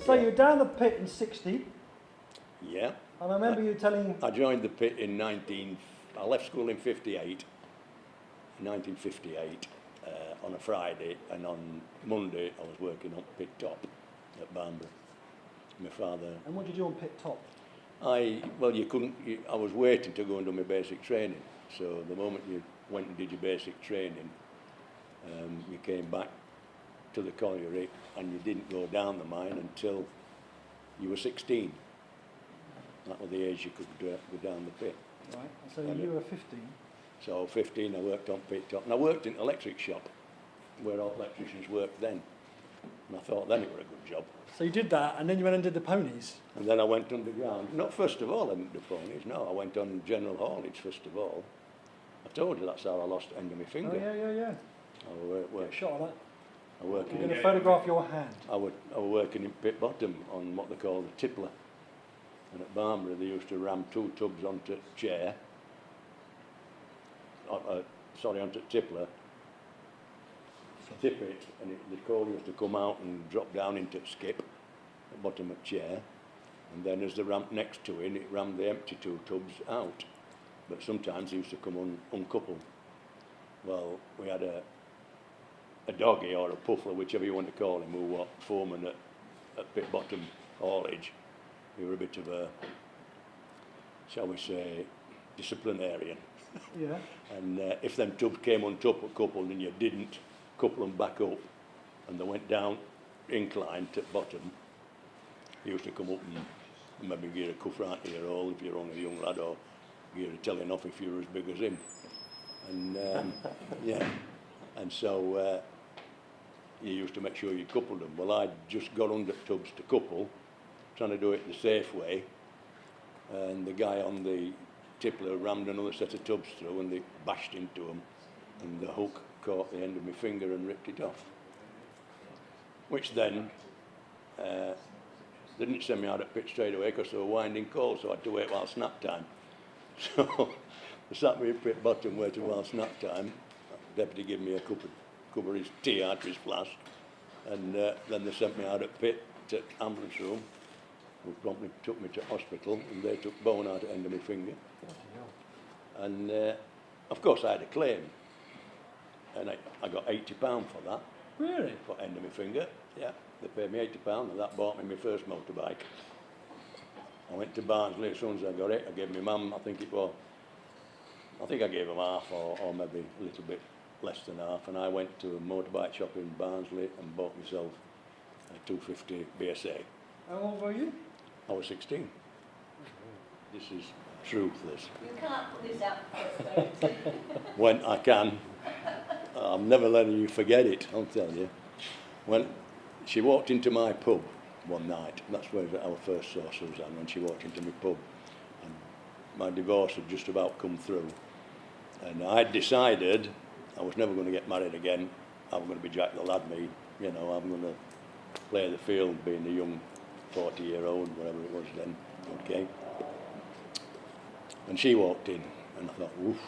So you were down the pit in 60. Yeah. And I remember you telling... I joined the pit in I left school in 1958, on a Friday, and on Monday I was working on pit top at Barnbury. My father... And what did you do on pit top? I was waiting to go and do my basic training. So the moment you went and did your basic training, you came back to the colliery and you didn't go down the mine until you were 16. That was the age you could go down the pit. Right, so you were 15. So 15 I worked on pit top. And I worked in an electric shop where all electricians worked then. And I thought then it were a good job. So you did that and then you went and did the ponies? And then I went underground. Not first of all I didn't do ponies, no. I went on general haulage first of all. I told you that's how I lost the end of my finger. Oh, yeah. I worked. Shot of that. I worked You're going to photograph your hand? I was working in pit bottom on what they call the tippler. And at Barnbury they used to ram 2 tubs onto a chair. Onto tippler. Tip it, and the coal used to come out and drop down into the skip at the bottom of the chair. And then as the ramp next to it rammed the empty 2 tubs out. But sometimes they used to come uncoupled. Well, we had a doggy or a puffler, whichever you want to call him, who was foreman at pit bottom haulage. He was a bit of a, shall we say, disciplinarian. Yeah. And if them tubs came coupled and you didn't couple them back up and they went down inclined to the bottom, he used to come up and maybe give a cuff right to your hole if you're only a young lad, or give a telling off if you're as big as him. And yeah, and so you used to make sure you coupled them. Well, I just got under tubs to couple, trying to do it the safe way, and the guy on the tippler rammed another set of tubs through and they bashed into them, and the hook caught the end of my finger and ripped it off. Which then, they didn't send me out at pit straight away because they were winding coal, so I had to wait while snap time. So they sat me at pit bottom waiting while snap time. The deputy gave me a cup of his tea out of his flask, and then they sent me out at pit to ambulance room, who promptly took me to hospital, and they took bone out at the end of my finger. And of course I had a claim, and I got £80 for that. Really? For end of my finger, yeah. They paid me £80 and that bought me my first motorbike. I went to Barnsley as soon as I got it. I gave my mum, I think I gave them half or maybe a little bit less than half, and I went to a motorbike shop in Barnsley and bought myself a 250 BSA. How old were you? I was 16. This is truth, this. You can't put this out for prosperity. When I can. I'm never letting you forget it, I'll tell you. When she walked into my pub one night, that's where our first saw Suzanne, when she walked into my pub, and my divorce had just about come through, and I'd decided I was never going to get married again. I was going to be Jack the Lad, me, you know, I'm going to play the field being a young 40-year-old, whatever it was then, okay. And she walked in, and I thought, oof,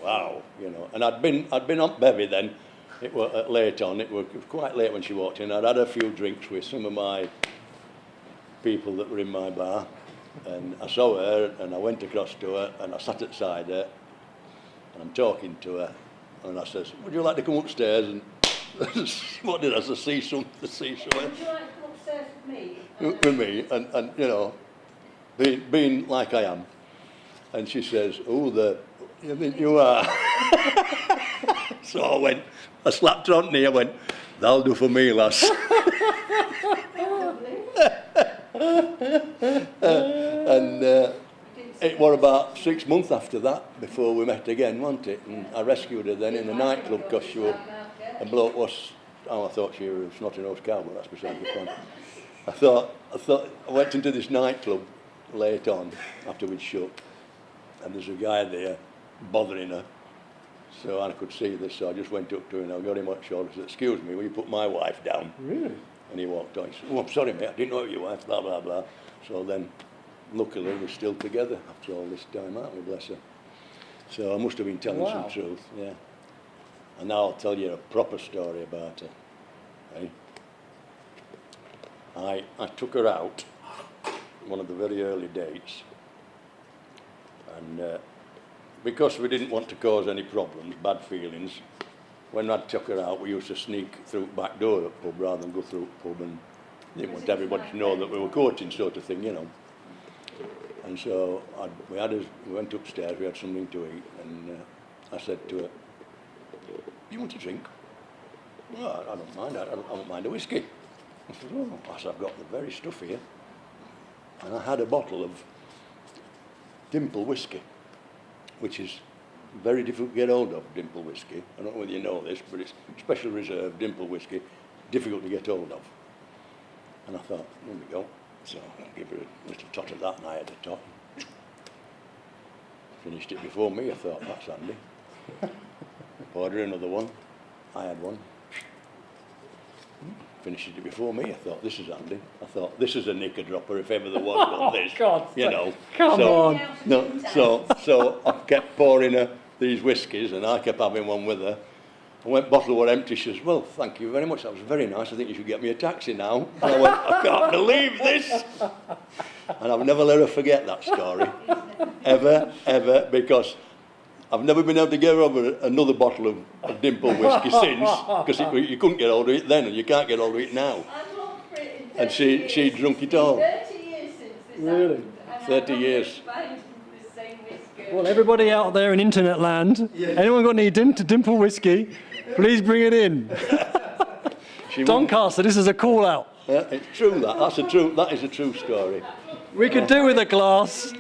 wow, you know. And I'd been on bevy then. It was late on. It was quite late when she walked in. I'd had a few drinks with some of my people that were in my bar, and I saw her, and I went across to her, and I sat beside her, and I'm talking to her, and I says, "Would you like to come upstairs?" And what did I say? See something? Would you like to come upstairs with me? With me, and you know, being like I am. And she says, "Oh, you think you are?" So I slapped her on the knee, I went, "That'll do for me, lass." And it was about 6 months after that before we met again, wasn't it? And I rescued her then in a nightclub because she was, a bloke was, I thought she was not an old cow, but that's beside the point. I went into this nightclub late on after we'd shut, and there's a guy there bothering her. So I could see this, so I just went up to him and I got him on the shoulder and said, "Excuse me, will you put my wife down?" Really? And he walked on. He said, "Oh, I'm sorry, mate, I didn't know your wife, blah, blah, blah." So then, luckily, we're still together after all this time, aren't we, bless her? So I must have been telling some truth, yeah. And now I'll tell you a proper story about her. Eh? I took her out one of the very early dates, and because we didn't want to cause any problems, bad feelings, when I took her out, we used to sneak through the back door at the pub rather than go through the pub, and didn't want everybody to know that we were courting, sort of thing, you know. And so we went upstairs, we had something to eat, and I said to her, "You want a drink?" "Well, I don't mind, I don't mind a whiskey." I said, "Oh," I said, "I've got the very stuff here." And I had a bottle of Dimple whiskey, which is very difficult to get hold of, Dimple whiskey. I don't know whether you know this, but it's special reserve Dimple whiskey, difficult to get hold of. And I thought, there we go. So I'll give her a little tot of that, and I had a tot. Finished it before me, I thought, that's handy. Poured her another one, I had one. Finished it before me, I thought, this is handy. I thought, this is a knicker dropper if ever there was one this. God, you know. come on. No, so I kept pouring her these whiskies, and I kept having one with her. I went, bottle were empty. She says, "Well, thank you very much, that was very nice. I think you should get me a taxi now." And I went, "I can't believe this." And I've never let her forget that story. Ever, because I've never been able to get over another bottle of Dimple whiskey since, because you couldn't get hold of it then, and you can't get hold of it now. I've looked for it in 30 And years. she drunk it all. 30 years since this Really? happened, and 30 I've not years. been finding the same whiskey. Well, everybody out there in internet land, anyone got any Dimple whiskey, please bring it in. She wouldn't- Doncaster, this is a call out. It's true, that is a true story. We could do with a glass.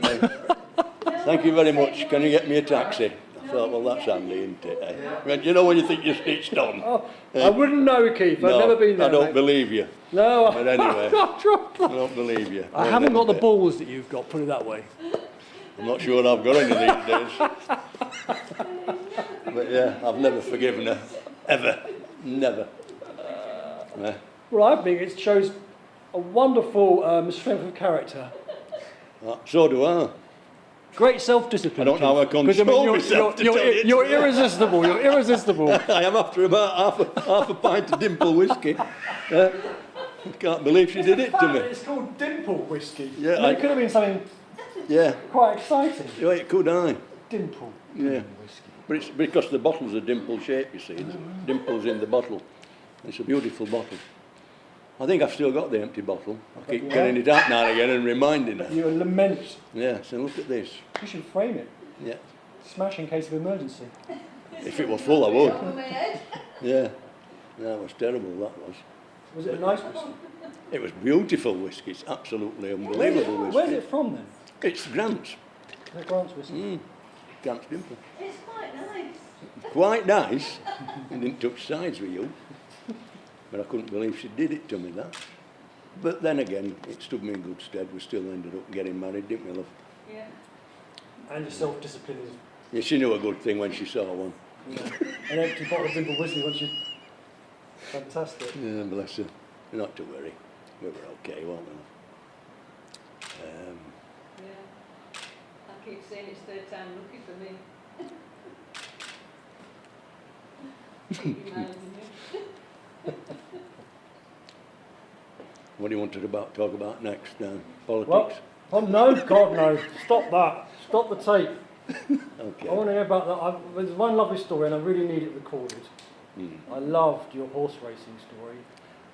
Thank you very much. Can you get me a taxi? I thought, well, that's handy, isn't it? Eh? You know when you think you're stitched on? I wouldn't know, Keith. I've never been there. I don't mate. believe you. No, But anyway. I don't believe you. I haven't got the balls that you've got, put it that way. I'm not sure I've got any these days. But yeah, I've never forgiven her. Ever. Never. Eh? Well, I think it shows a wonderful strength of character. So do I. Great self-discipline. I don't know how I Keith. 'Cause, control you're, myself to you're, tell you the you're truth. irresistible. You're irresistible. I am after about half a pint of Dimple whiskey. I can't believe she did it to me. It's called Dimple whiskey. Yeah, I mean, it could have been something Yeah, quite exciting. yeah, it could I. Dimple Yeah. whiskey. But it's because the bottle's a dimple shape, you see. There's dimples in the bottle. It's a beautiful bottle. I think I've still got the empty bottle. I keep getting it out now and again and reminding her. You lament. Yeah, so look at this. You should frame it. Yeah. Smash in case of emergency. If it were full, I would. Over my head. Yeah. That was terrible, that was. Was it a nice whiskey? It was beautiful whiskey. It's absolutely unbelievable whiskey. Where's it from then? It's Grant's. The Grant's whiskey. Grant's Dimple. It's quite nice. Quite nice. I didn't touch sides with you. But I couldn't believe she did it to me, that. But then again, it stood me in good stead. We still ended up getting married, didn't we, love? Yeah. And your self-discipline is Yeah, she knew a good thing when she saw one. an empty bottle of Dimple whiskey once you... Fantastic. Yeah, bless her. Not to worry. We were okay, weren't we? Yeah. I keep saying it's third time lucky for me. Keep reminding you. What do you want to talk about next, politics? Well, oh no, God no. Stop that. Stop the tape. Okay. I want to hear about that. There's one lovely story and I really need it recorded. I loved your horse racing story.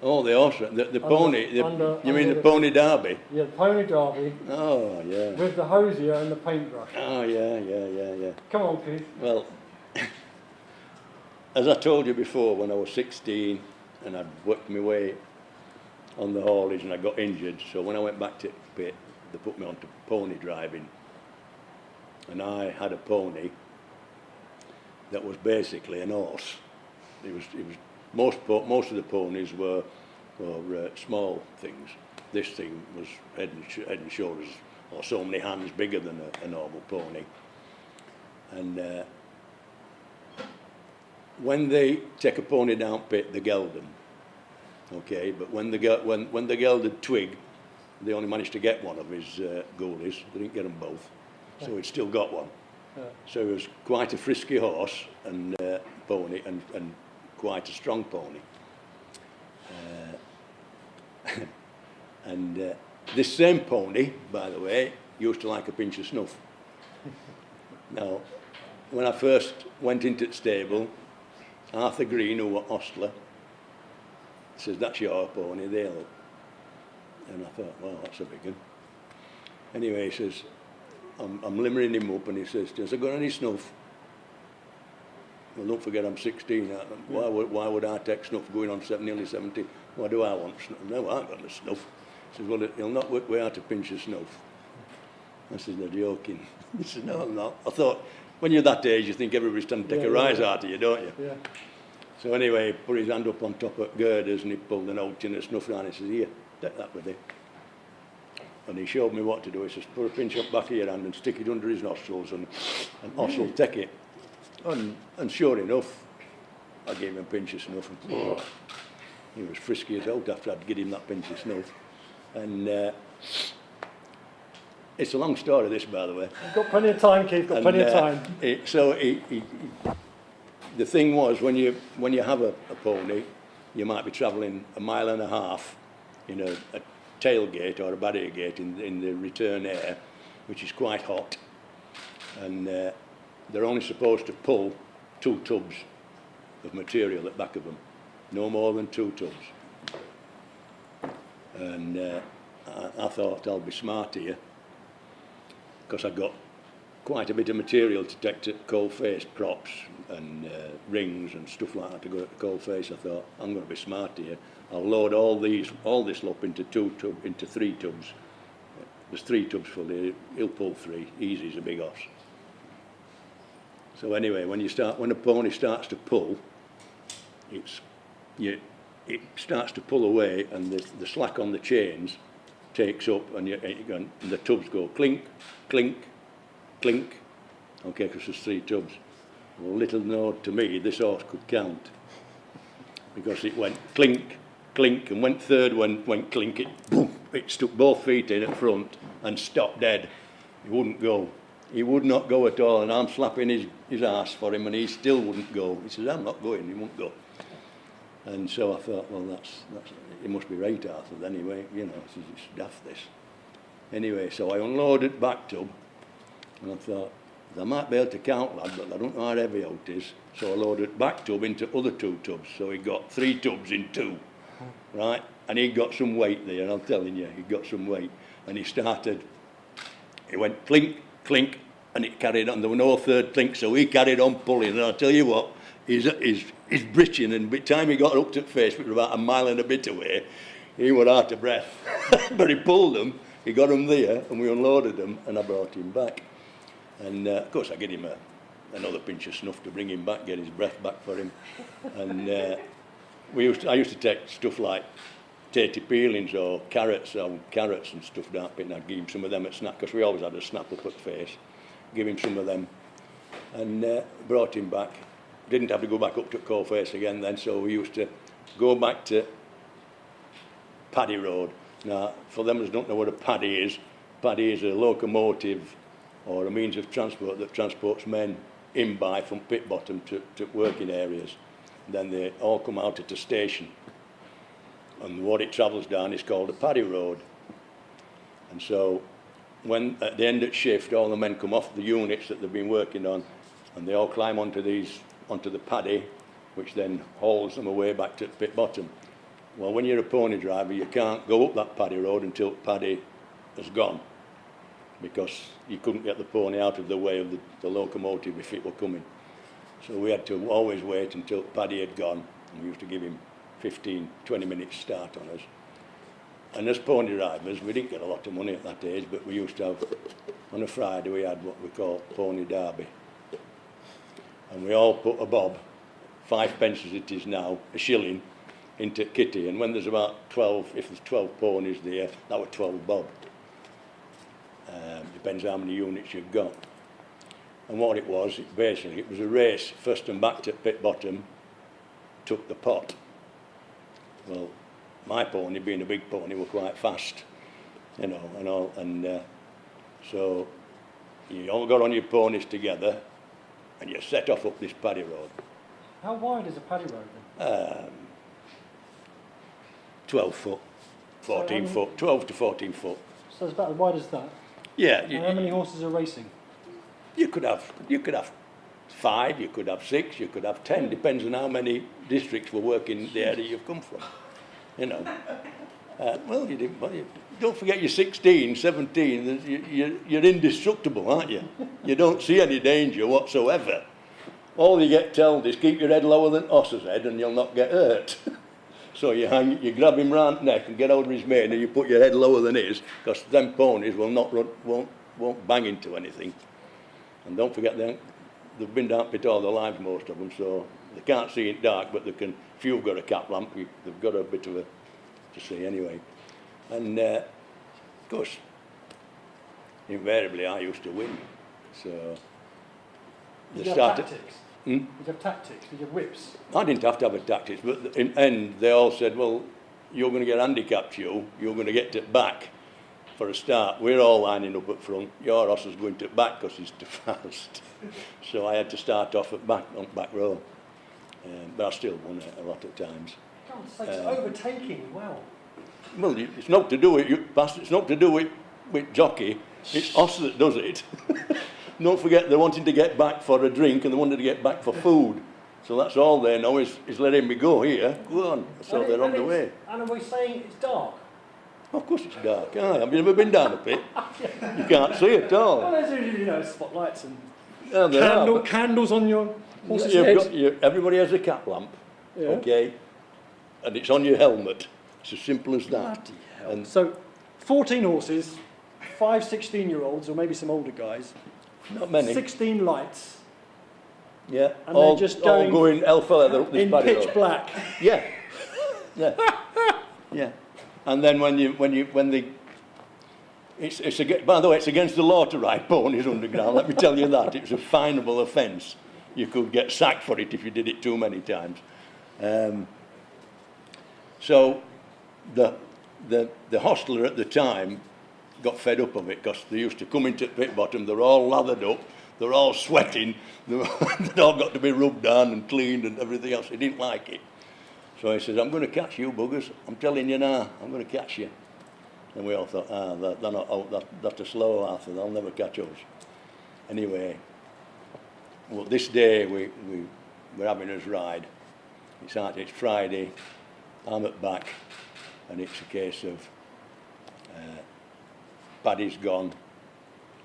Oh, the horse, the pony. You mean under the pony derby? Yeah, the pony derby Oh, yeah. with the hosier and the paintbrush. Oh, yeah. Come on, Keith. Well, as I told you before, when I was 16 and I'd worked my way on the haulage and I got injured, so when I went back to pit, they put me on to pony driving. And I had a pony that was basically an horse. It was most of the ponies were small things. This thing was head and shoulders, or so many hands bigger than a normal pony. And when they take a pony down pit, they geld them. Okay, but when the gelded twig, they only managed to get one of his goalies. They didn't get them both, so he'd still got one. Yeah. So he was quite a frisky horse and pony, and quite a strong pony. And this same pony, by the way, used to like a pinch of snuff. Now, when I first went into the stable, Arthur Green, who was hostler, says, "That's your pony, they'll." And I thought, well, that's a big one. Anyway, he says, I'm limbering him up, and he says, "Has he got any snuff?" Well, don't forget I'm 16. Why would I take snuff going on nearly 70? Why do I want snuff? No, I ain't got the snuff. He says, "Well, he'll not work way out to pinch of snuff." I said, "They're joking." He said, "No, I'm not." I thought, when you're that age, you think everybody's trying to take a rise out of you, don't you? Yeah. So anyway, he put his hand up on top of girders and he pulled an old tin of snuff down. He says, "Here, take that with you." And he showed me what to do. He says, "Put a pinch up back of your hand and stick it under his nostrils, and Os will take it." And sure enough, I gave him a pinch of snuff, and he was frisky as out after I'd given him that pinch of snuff. And it's a long story, this, by the way. You've got plenty of time, Keith, got plenty of time. The thing was, when you have a pony, you might be travelling 1.5 miles in a tailgate or a barrier gate in the return air, which is quite hot. And they're only supposed to pull 2 tubs of material at the back of them, no more than 2 tubs. And I thought I'll be smart here, because I got quite a bit of material to take to cold face, props and rings and stuff like that to go to cold face. I thought, I'm going to be smart here. I'll load all this lot into 3 tubs. There's 3 tubs full here. He'll pull 3. Easy as a big horse. So anyway, when a pony starts to pull, it starts to pull away, and the slack on the chains takes up, and the tubs go clink, clink, clink. Okay, because there's 3 tubs. Well, little known to me, this horse could count, because it went clink, clink, and went third went clink, it stuck both feet in at front and stopped dead. He wouldn't go. He would not go at all, and I'm slapping his arse for him, and he still wouldn't go. He says, "I'm not going," he won't go. And so I thought, well, that's it must be right, Arthur, then anyway, it's daft, this. Anyway, so I unloaded back tub, and I thought, I might be able to count, lad, but I don't know how heavy out it is. So I loaded back tub into other 2 tubs, so he got 3 tubs in 2, right? And he got some weight there, I'm telling you, he got some weight. And he went clink, clink, and it carried on. There were no third clink, so he carried on pulling. And I'll tell you what, he's britching, and by the time he got up to the face, which was about 1 mile and a bit away, he was out of breath. But he pulled them, he got them there, and we unloaded them, and I brought him back. And of course I gave him another pinch of snuff to bring him back, get his breath back for him. And I used to take stuff like tatey peelings or carrots and stuff down pit, and I'd give him some of them at snack, because we always had a snap up at the face. Give him some of them, and brought him back. Didn't have to go back up to cold face again then, so we used to go back to Paddy Road. Now, for them who don't know what a paddy is a locomotive or a means of transport that transports men in by from pit bottom to working areas. Then they all come out at a station, and what it travels down is called a paddy road. And so when at the end of shift, all the men come off the units that they've been working on, and they all climb onto the paddy, which then hauls them away back to the pit bottom. Well, when you're a pony driver, you can't go up that paddy road until paddy has gone, because you couldn't get the pony out of the way of the locomotive if it were coming. So we had to always wait until paddy had gone, and we used to give him 15, 20 minutes start on us. And as pony drivers, we didn't get a lot of money at that age, but we used to have, on a Friday, we had what we call pony derby. And we all put a bob, 5 pence as it is now, a shilling, into kitty. And when there's about 12, if there's 12 ponies there, that was 12 bob. Depends how many units you've got. And what it was a race, first and back to pit bottom, took the pot. Well, my pony, being a big pony, were quite fast, and all, and so you all got on your ponies together, and you set off up this paddy road. How wide is a paddy road then? 12 foot. 14 foot, 12 to 14 foot. So it's about as wide as that. Yeah, And how many horses are racing? you could have 5, you could have 6, you could have 10, depends on how many districts were working the area you've come from, you know. Well, you don't forget you're 16, 17, you're indestructible, aren't you? You don't see any danger whatsoever. All you get told is keep your head lower than horse's head and you'll not get hurt. So you grab him round the neck and get over his mane and you put your head lower than his, because them ponies will not run, won't bang into anything. And don't forget they've been down pit all their lives, most of them, so they can't see in dark, but they can. If you've got a cap lamp, they've got a bit of a to see anyway. And of course, invariably I used to win. So Did you have tactics? Did you have tactics? Did you have whips? I didn't have to have a tactics, but in the end they all said, well, you're going to get handicapped, you're going to get to back for a start. We're all lining up at front. Your horse is going to back because he's too fast. So I had to start off at back, on back row. But I still won it a lot of times. God's sakes, overtaking, wow. Well, it's not to do with you, it's not to do with jockey. It's us that does it. Don't forget they're wanting to get back for a drink and they wanted to get back for food. So that's all they know is letting me go here. Go on. So they're on the way. And are we saying it's dark? Of course it's dark. Have you never been down a pit? You can't see at all. Well, there's spotlights and Yeah, candles on your horse's head. Everybody has a cap lamp, Yeah. okay, and it's on your helmet. It's as simple as that. And So, 14 horses, 5 16-year-olds, or maybe some older guys, not many. 16 lights, Yeah, and all they're just all going hellfire up this in paddy pitch road. black. Yeah, yeah, yeah. And then when by the way, it's against the law to ride ponies underground. Let me tell you that it's a finable offence. You could get sacked for it if you did it too many times. So the hostler at the time got fed up of it because they used to come into pit bottom. They're all lathered up. They're all sweating. They'd all got to be rubbed down and cleaned and everything else. He didn't like it. So he says, I'm going to catch you buggers. I'm telling you now, I'm going to catch you. And we all thought, they're not, that's a slow Arthur, they'll never catch us. Anyway, well, this day we're having us ride. It's Friday, I'm at back, and it's a case of Paddy's gone.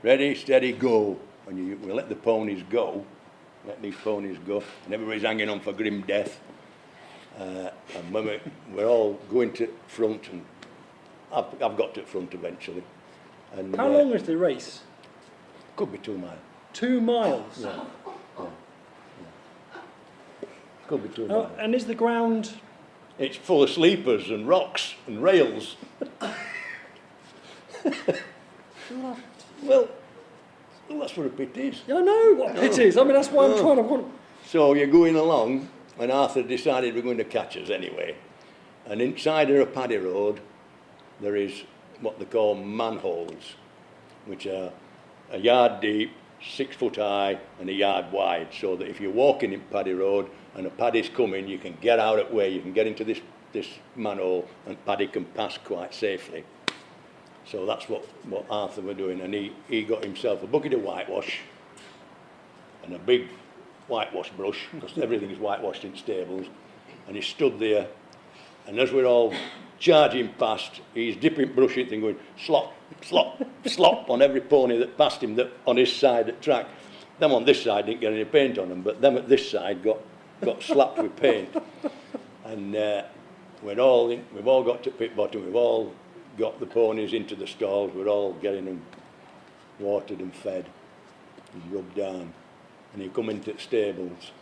Ready, steady, go. And we let the ponies go, let these ponies go, and everybody's hanging on for grim death. And when we're all going to front, and I've got to front eventually. And How long is the race? Could be 2 miles. 2 miles? Yeah. Could be 2 miles. And is the ground... It's full of sleepers and rocks and rails. Well, that's what a pit is. I know what pit is. I mean, that's why I'm trying to... So you're going along, and Arthur decided we're going to catch us anyway. And inside of a paddy road, there is what they call manholes, which are a yard deep, 6 foot high, and a yard wide, so that if you're walking in paddy road and a paddy's coming, you can get out of the way, you can get into this manhole, and paddy can pass quite safely. So that's what Arthur were doing, and he got himself a bucket of whitewash and a big whitewash brush, because everything is whitewashed in stables, and he stood there, and as we're all charging past, he's dipping brush in and going slop, slop, slop on every pony that passed him that on his side of the track. Them on this side didn't get any paint on them, but them at this side got slapped with paint. And we've all got to pit bottom, we've all got the ponies into the stalls, we're all getting them watered and fed and rubbed down. And he come into the stables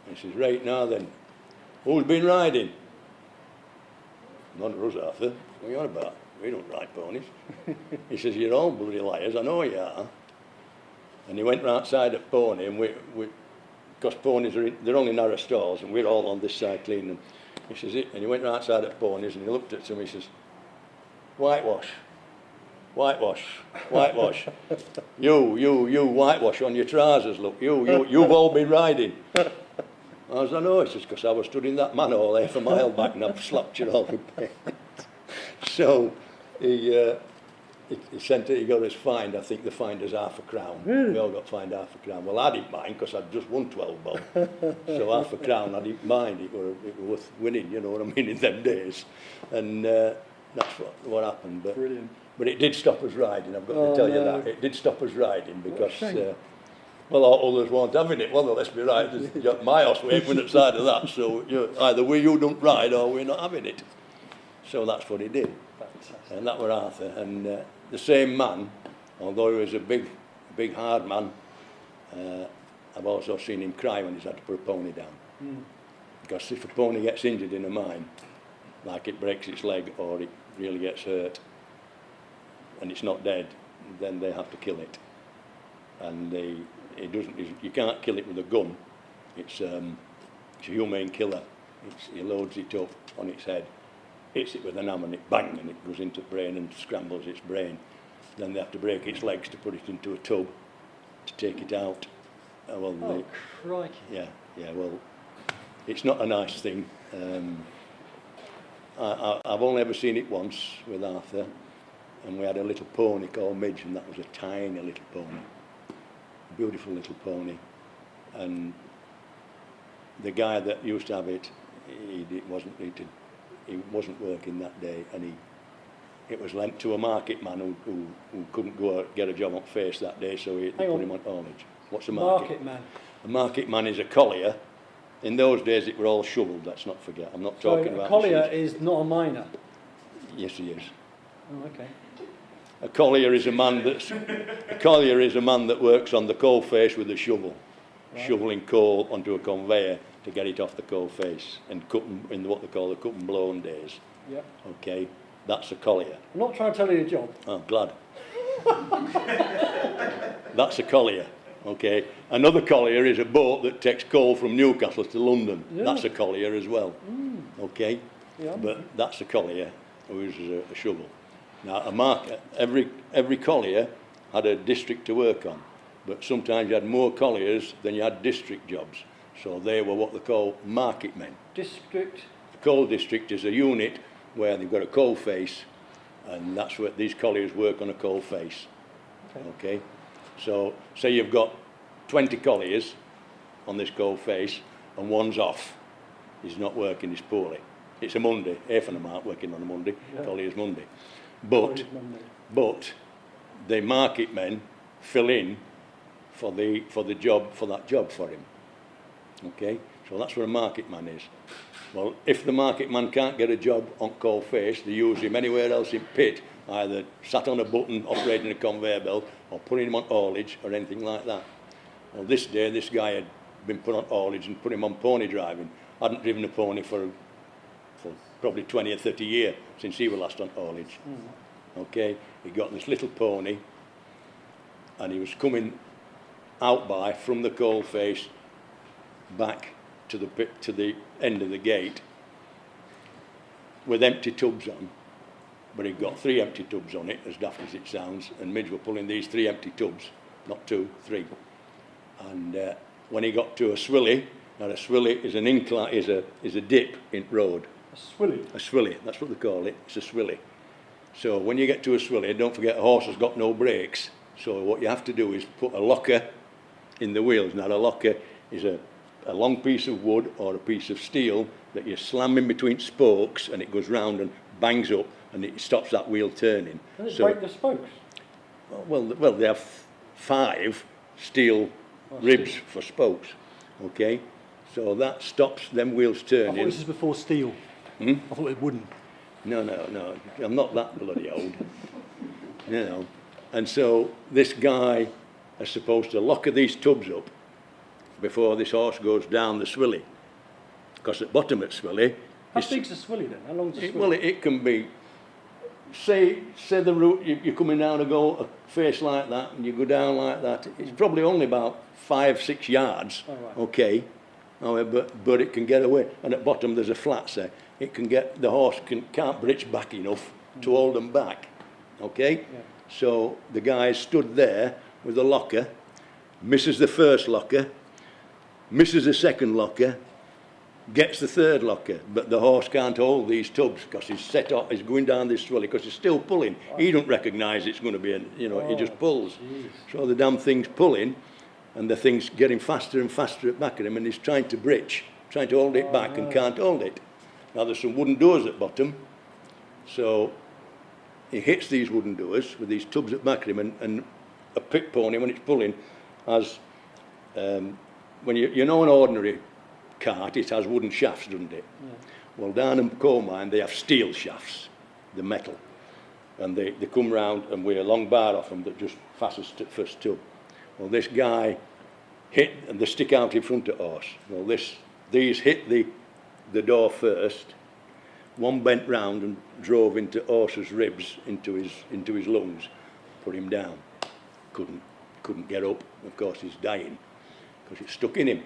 and he says, right now then, who's been riding? None of us, Arthur. What are you on about? We don't ride ponies. He says, you're all bloody liars, I know you are. And he went outside at pony, and because ponies they're only narrow stalls, and we're all on this side cleaning them. He says, and he went outside at ponies, and he looked at some, he says, whitewash, whitewash, whitewash. You whitewash on your trousers, look, you've all been riding. As I know, he says, because I was stood in that manhole there for a mile back and I've slapped you all with paint. So he sent it, he got us fined. I think the fined us £0.50. Really? We all got fined £0.50. Well, I didn't mind because I'd just won 12 bob. So £0.50, I didn't mind. It were worth winning, you know what I mean, in them days. And that's what happened. But, Brilliant. but it did stop us riding, I've got to tell you that. It did stop us riding because, shame. well, others weren't having it. Well, let's be right. My horse went on the side of that. So either you don't ride or we're not having it. So that's what he did. Fantastic. And that were Arthur. And the same man, although he was a big, hard man, I've also seen him cry when he's had to put a pony down. Because if a pony gets injured in a mine, like it breaks its leg or it really gets hurt, and it's not dead, then they have to kill it. And you can't kill it with a gun. It's a humane killer. He loads it up on its head, hits it with an hammer and it bang, and it goes into the brain and scrambles its brain. Then they have to break its legs to put it into a tub to take it out. Oh, crikey. Yeah, well, it's not a nice thing. I've only ever seen it once with Arthur, and we had a little pony called Midge, and that was a tiny little pony. Beautiful little pony. And the guy that used to have it, he wasn't working that day, and it was lent to a market man who couldn't go out, get a job on face that day, so they put him on haulage. What's a market man? A market man is a collier. In those days it were all shoveled, let's not forget. I'm not talking about a collier machines. is not a miner? Yes, he is. Oh, okay. A collier is a man that works on the coal face with a shovel, shoveling coal onto a conveyor to get it off the coal face and cut in what they call the cut and blown days. Yep. Okay, that's a collier. I'm not trying to tell you your job. I'm glad. That's a collier. Okay, another collier is a boat that takes coal from Newcastle to London. Yeah. That's a collier as well. Okay, Yeah. but that's a collier who uses a shovel. Now, every collier had a district to work on, but sometimes you had more colliers than you had district jobs. So they were what they call market men. District? The coal district is a unit where they've got a coal face, and that's where these colliers work on a coal face. Okay. So say you've got 20 colliers on this coal face, and one's off. He's not working, he's poorly. It's a Monday, half of them aren't working on a Monday, collier's Monday. But the market men fill in for that job for him. Okay, so that's what a market man is. Well, if the market man can't get a job on coal face, they use him anywhere else in pit, either sat on a button operating a conveyor belt or putting him on haulage or anything like that. Well, this day this guy had been put on haulage and put him on pony driving. Hadn't driven a pony for probably 20 or 30 years since he was last on haulage. Okay, he got this little pony and he was coming out from the coal face back to the end of the gate with empty tubs on, but he'd got 3 empty tubs on it, as daft as it sounds, and Midge were pulling these 3 empty tubs, not 2, 3. And when he got to a swilly, now a swilly is an incline, is a dip in road. A swilly? A swilly, that's what they call it, it's a swilly. So when you get to a swilly, don't forget a horse has got no brakes, so what you have to do is put a locker in the wheels. Now a locker is a long piece of wood or a piece of steel that you slam in between spokes and it goes round and bangs up and it stops that wheel turning. Does it break the spokes? Well, they have 5 steel ribs for spokes, okay? So that stops them wheels turning. I thought this was before steel. I thought it wouldn't. No, I'm not that bloody old. You know. And so this guy is supposed to locker these tubs up before this horse goes down the swilly. Because at bottom of swilly... How big's a swilly then? How long's a swilly? Well, it can be... Say the route, you're coming down and go a face like that, and you go down like that. It's probably only about 5-6 yards, okay? But it can get away. And at bottom there's a flat, say. It can get... The horse can't bridge back enough to hold them back, okay? Yeah. So the guy stood there with a locker, misses the first locker, misses the second locker, gets the third locker, but the horse can't hold these tubs because he's set off, he's going down this trolley because he's still pulling. He don't recognise it's going to be, he just pulls. Jeez. So the damn thing's pulling, and the thing's getting faster and faster at the back of him, and he's trying to bridge, trying to hold it back and can't hold it. Now there's some wooden doors at bottom, so he hits these wooden doors with these tubs at the back of him, and a pit pony, when it's pulling, has, when you know an ordinary cart, it has wooden shafts, doesn't it? Yeah. Well, down in coal mine, they have steel shafts, the metal, and they come round and weigh a long bar off them that just fastens to the first tub. Well, this guy hit, and they stick out in front of the horse. Well, these hit the door first. One bent round and drove into horse's ribs, into his lungs, put him down. Couldn't get up. Of course, he's dying because it's stuck in him.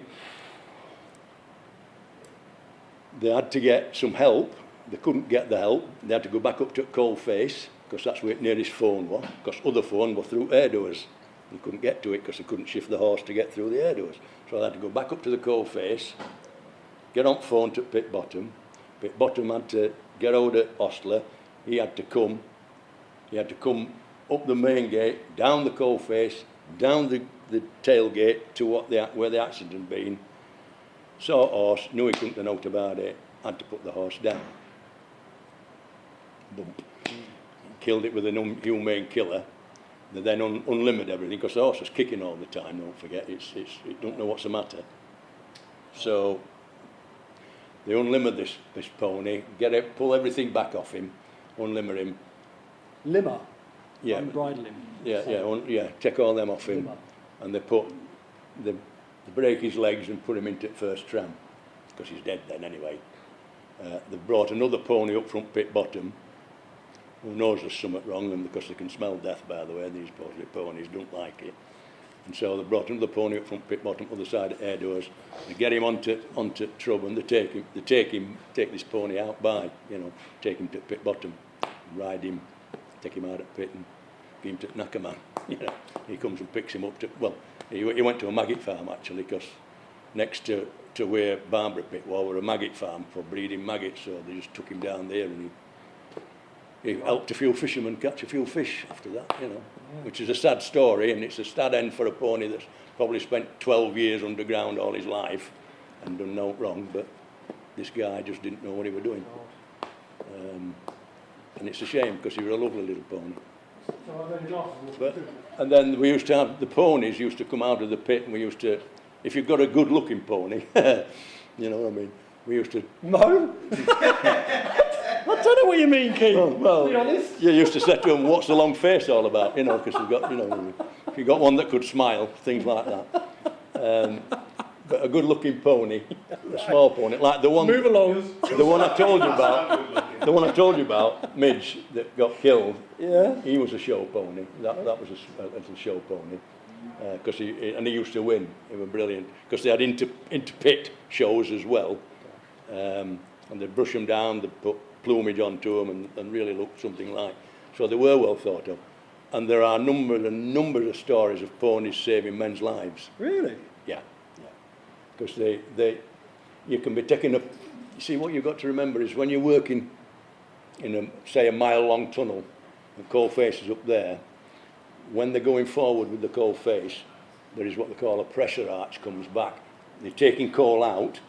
They had to get some help. They couldn't get the help. They had to go back up to coal face because that's where the nearest phone was. Because other phone were through air doors. They couldn't get to it because they couldn't shift the horse to get through the air doors. So they had to go back up to the coal face, get on phone to pit bottom. Pit bottom had to get out of Ostler. He had to come up the main gate, down the coal face, down the tailgate to where the accident had been. Saw a horse, knew he couldn't have knocked about it, had to put the horse down. Bump. Killed it with an inhumane killer. They then unlimbered everything because the horse was kicking all the time, don't forget, it don't know what's the matter. So they unlimbered this pony, pull everything back off him, unlimber him. Limmer? Yeah. Unbridle him? Yeah, take all them off him. Limmer. And they break his legs and put him into the first tram, because he's dead then anyway. They brought another pony up from pit bottom, who knows there's something wrong, and because they can smell death, by the way, these ponies don't like it. And so they brought another pony up from pit bottom, other side of air doors. They get him onto Trub, and they take this pony out by, take him to pit bottom, ride him, take him out of pit and give him to Knackerman. He comes and picks him up he went to a maggot farm actually, because next to where Barbara Pit were a maggot farm for breeding maggots, so they just took him down there, and he helped a few fishermen catch a few fish after that, which is a sad story, and it's a sad end for a pony that's probably spent 12 years underground all his life and done no wrong, but this guy just didn't know what he was doing. And it's a shame, because he was a lovely little pony. And then we used to have, the ponies used to come out of the pit, and we used to, if you've got a good looking pony, you know what I mean, we used to... No? I don't know what you mean, Keith. Well, be honest. You used to say to them, what's the long face all about, because you've got, if you got one that could smile, things like that. But a good looking pony, a small pony, like the one... Move along. The one I told you about, Midge, that got killed. Yeah. He was a show pony. That was a little show pony. Because he used to win. He was brilliant. Because they had inter-pit shows as well. And they'd brush them down, they'd put plumage onto them and really look something like. So they were well thought of. And there are numbers of stories of ponies saving men's lives. Really? Yeah. Because you can be taking you see, what you've got to remember is when you're working in say a mile-long tunnel, the coal face is up there, when they're going forward with the coal face, there is what they call a pressure arch comes back. They're taking coal out,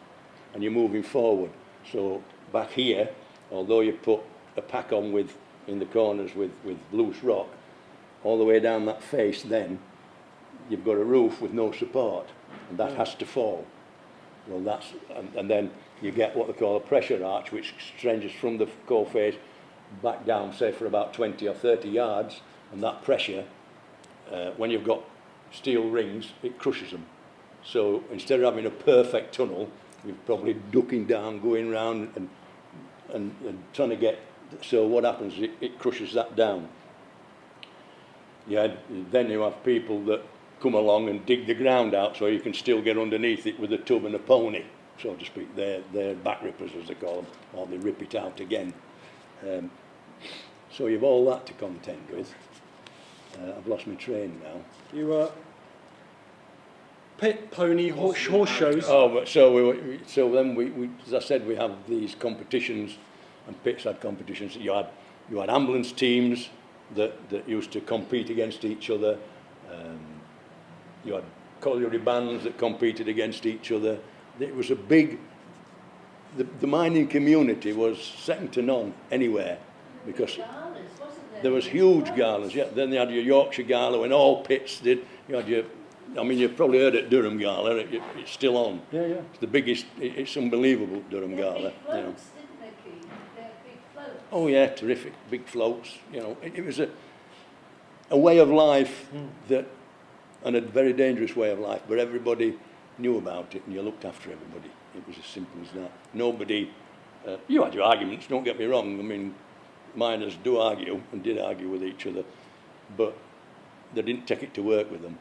and you're moving forward. So back here, although you put a pack on in the corners with loose rock, all the way down that face then, you've got a roof with no support, and that has to fall. Well, and then you get what they call a pressure arch, which stretches from the coal face back down, say for about 20 or 30 yards, and that pressure, when you've got steel rings, it crushes them. So instead of having a perfect tunnel, you're probably ducking down, going round and trying to get, so what happens, it crushes that down. Then you have people that come along and dig the ground out so you can still get underneath it with a tub and a pony, so to speak. They're back rippers, as they call them, or they rip it out again. So you've all that to contend with. I've lost my train now. pit pony horse shows. Oh, but so then we, as I said, we have these competitions, and pits had competitions. You had ambulance teams that used to compete against each other. You had colliery bands that competed against each other. It was a big. The mining community was second to none anywhere, because there was huge galas. Yeah, then they had your Yorkshire Gala, and all pits did. You had your. I mean, you've probably heard it, Durham Gala. It's still on. Yeah. It's the biggest. It's unbelievable, Durham Gala. Big floats, didn't they, Keith? They're big floats. Oh yeah, terrific, big floats. You know, it was a way of life that, and a very dangerous way of life, but everybody knew about it, and you looked after everybody. It was as simple as that. Nobody. You had your arguments. Don't get me wrong. I mean, miners do argue and did argue with each other, but they didn't take it to work with them.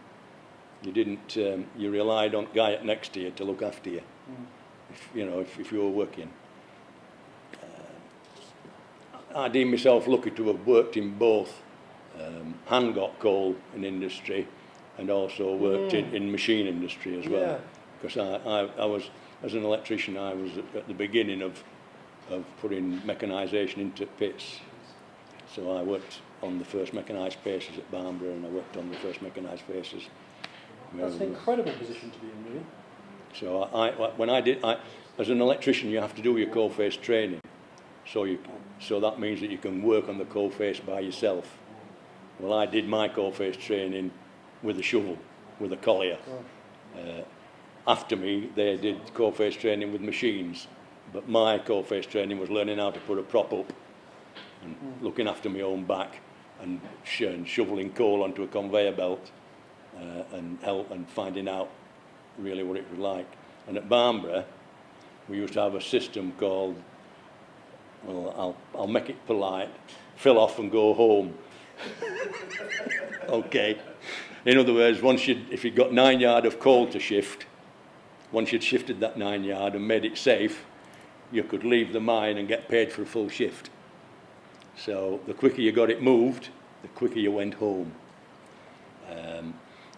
You didn't. You relied on the guy next to you to look after you. If you were working. I deem myself lucky to have worked in both hand got coal in industry, and also worked in machine industry as well. Because I was, as an electrician, I was at the beginning of putting mechanisation into pits. So I worked on the first mechanised paces at Barbara, and I worked on the first mechanised paces. That's an incredible position to be in, really. So as an electrician, you have to do your coal face training. So that means that you can work on the coal face by yourself. Well, I did my coal face training with a shovel, with a collier. After me, they did coal face training with machines, but my coal face training was learning how to put a prop up and looking after my own back and shoveling coal onto a conveyor belt and finding out really what it was like. And at Barbara, we used to have a system called, well, I'll make it polite, fill off and go home. Okay. In other words, if you'd got 9 yard of coal to shift, once you'd shifted that 9 yard and made it safe, you could leave the mine and get paid for a full shift. So the quicker you got it moved, the quicker you went home.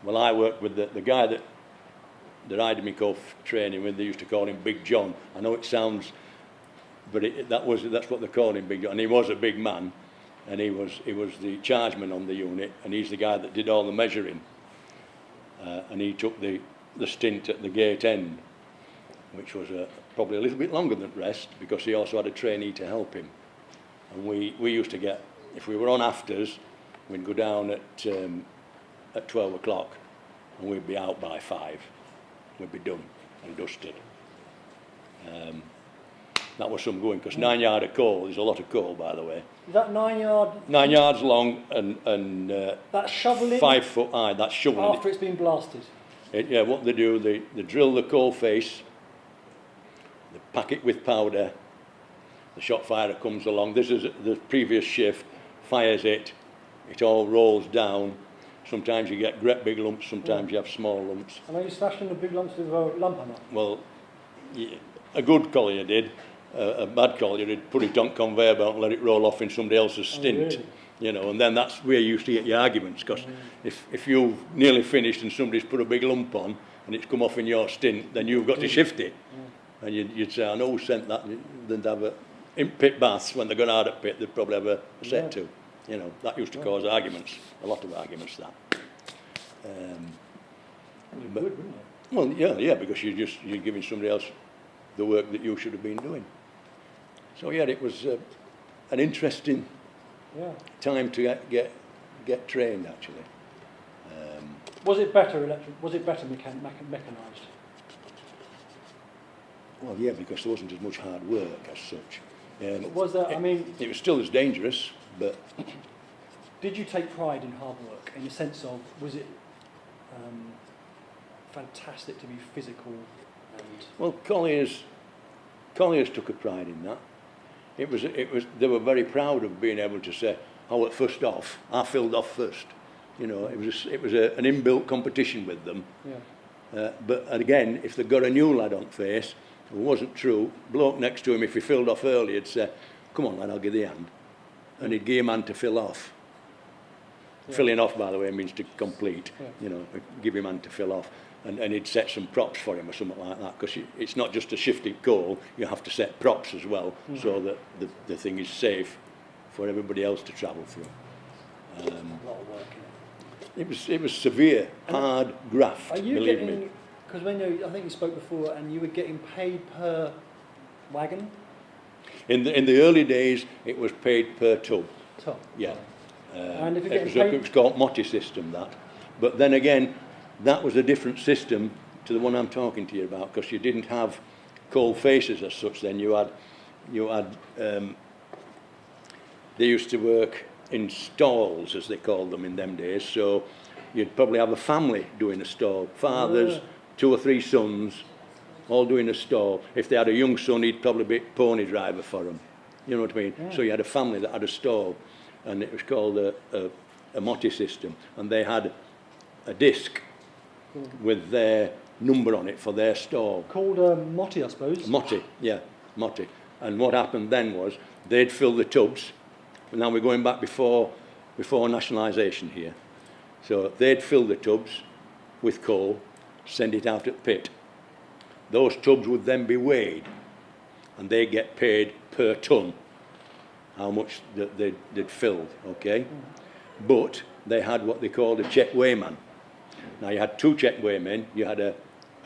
Well, I worked with the guy that I did my coal training with. They used to call him Big John. I know it sounds, but that's what they called him, Big John. And he was a big man, and he was the chargeman on the unit, and he's the guy that did all the measuring. And he took the stint at the gate end, which was probably a little bit longer than the rest, because he also had a trainee to help him. And we used to get, if we were on afters, we'd go down at 12 o'clock, and we'd be out by 5. We'd be done and dusted. That was some going, because 9 yard of coal is a lot of coal, by the way. Is that 9 yard? 9 yards long and that's shoveling? 5 foot high. That's shoveling. After it's been blasted. What they do, they drill the coal face, they pack it with powder. The shot firer comes along. This is the previous shift, fires it. It all rolls down. Sometimes you get great big lumps. Sometimes you have small lumps. And are you smashing the big lumps with a lump hammer? Well, a good collier did. A bad collier would put it on conveyor belt and let it roll off in somebody else's stint. Really? You know, and then that's where you used to get your arguments, because if you've nearly finished and somebody's put a big lump on and it's come off in your stint, then you've got to shift it. And you'd say, I know who sent that. They'd have in pit baths, when they got out of pit, they'd probably have a set to. You know, that used to cause arguments, a lot of arguments, that. Good, wouldn't it? Well, yeah, because you're giving somebody else the work that you should have been doing. So yeah, it was an interesting time to get trained, actually. Was it better electric? Was it better mechanised? Well, yeah, because there wasn't as much hard work as such. But was that? I mean, it was still as dangerous, but. Did you take pride in hard work, in the sense of, was it fantastic to be physical? And Well, colliers took a pride in that. It was. They were very proud of being able to say, "Oh, at first off, I filled off first." You know, it was an inbuilt competition with them. yeah. But again, if they got a new lad on face, it wasn't true. Bloke next to him, if he filled off early, he'd say, "Come on, lad, I'll give you a hand," and he'd give him a hand to fill off. Yeah. Filling off, by the way, means to complete. Yeah. You know, give him a hand to fill off. and he'd set some props for him or something like that, because it's not just a shifting coal, you have to set props as well, so that the thing is safe for everybody else to travel through. A lot of work in it. It was severe, hard graft, Are you believe me. getting, because when you, I think you spoke before, and you were getting paid per wagon? In the early days, it was paid per tub. Top. Yeah. And if you're it getting paid... was called Motti system, that. But then again, that was a different system to the one I'm talking to you about, because you didn't have coal faces as such then. You had they used to work in stalls, as they called them in them days, so you'd probably have a family doing a stall. Fathers, 2 or 3 sons, all doing a stall. If they had a young son, he'd probably be pony driver for them. You know what I mean? Yeah. So you had a family that had a stall, and it was called a Motti system, and they had a disc with their number on it for their stall. Called Motti, I suppose. Motti, yeah, Motti. And what happened then was they'd fill the tubs. Now we're going back before nationalisation here. So they'd fill the tubs with coal, send it out at pit. Those tubs would then be weighed, and they get paid per ton, how much they'd filled, okay? But they had what they called a check weighman. Now you had 2 check weighmen. You had a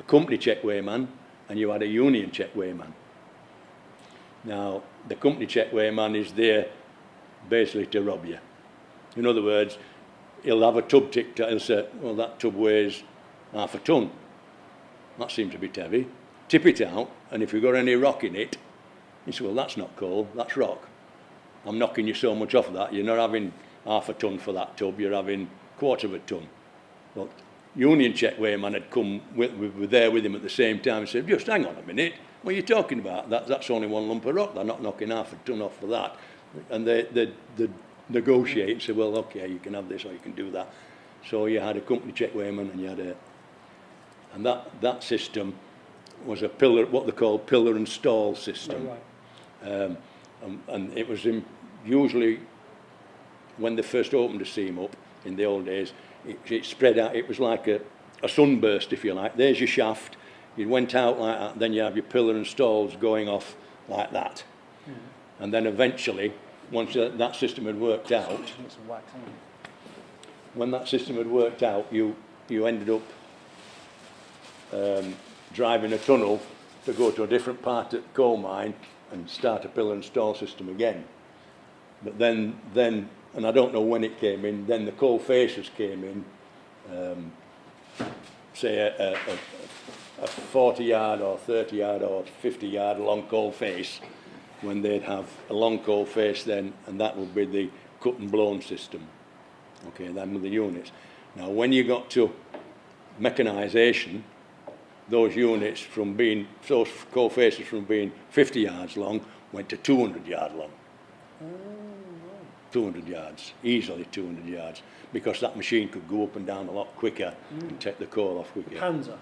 company check weighman, and you had a union check weighman. Now the company check weighman is there basically to rob you. In other words, he'll have a tub ticked out, he'll say, well, that tub weighs half a ton. That seems a bit heavy. Tip it out, and if you've got any rock in it, he says, well, that's not coal, that's rock. I'm knocking you so much off that, you're not having half a ton for that tub, you're having 1/4 of a ton. Well, union check weighman had come, we were there with him at the same time and said, just hang on a minute, what are you talking about? That's only 1 lump of rock, they're not knocking half a ton off for that. And they negotiate and say, well, okay, you can have this or you can do that. So you had a company check weighman, and you had and that system was a pillar, what they call pillar and stall system. Right. And it was usually when they first opened the seam up in the old days, it spread out. It was like a sunburst, if you like. There's your shaft. You went out like that, then you have your pillar and stalls going off like that. And then eventually, once that system had worked out, when that system had worked out, you ended up driving a tunnel to go to a different part of the coal mine and start a pillar and stall system again. But then, and I don't know when it came in, then the coal faces came in, say a 40-yard or 30-yard or 50-yard long coal face, when they'd have a long coal face then, and that would be the cut and blown system. Okay, then with the units. Now when you got to mechanisation, those units from being, those coal faces from being 50 yards long went to 200 yard long. 200 yards, easily 200 yards, because that machine could go up and down a lot quicker and take the coal off quicker. Panzer?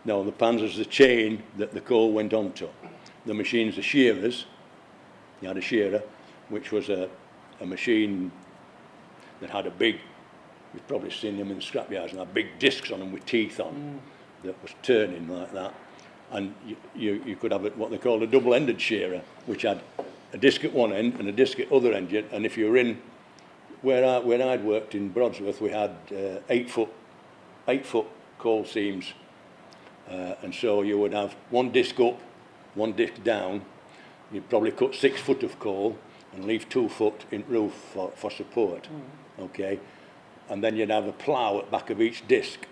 No, the panzer's the chain that the coal went onto. The machine's the shearers. You had a shearer, which was a machine that had a big, you've probably seen them in the scrapyards, and had big discs on them with teeth on that was turning like that. And you could have what they called a double-ended shearer, which had a disc at one end and a disc at other end. And if you were in, where I'd worked in Brodsworth, we had 8 foot coal seams. And so you would have 1 disc up, 1 disc down. You'd probably cut 6 foot of coal and leave 2 foot in roof for support, okay? And then you'd have a plough at the back of each disc,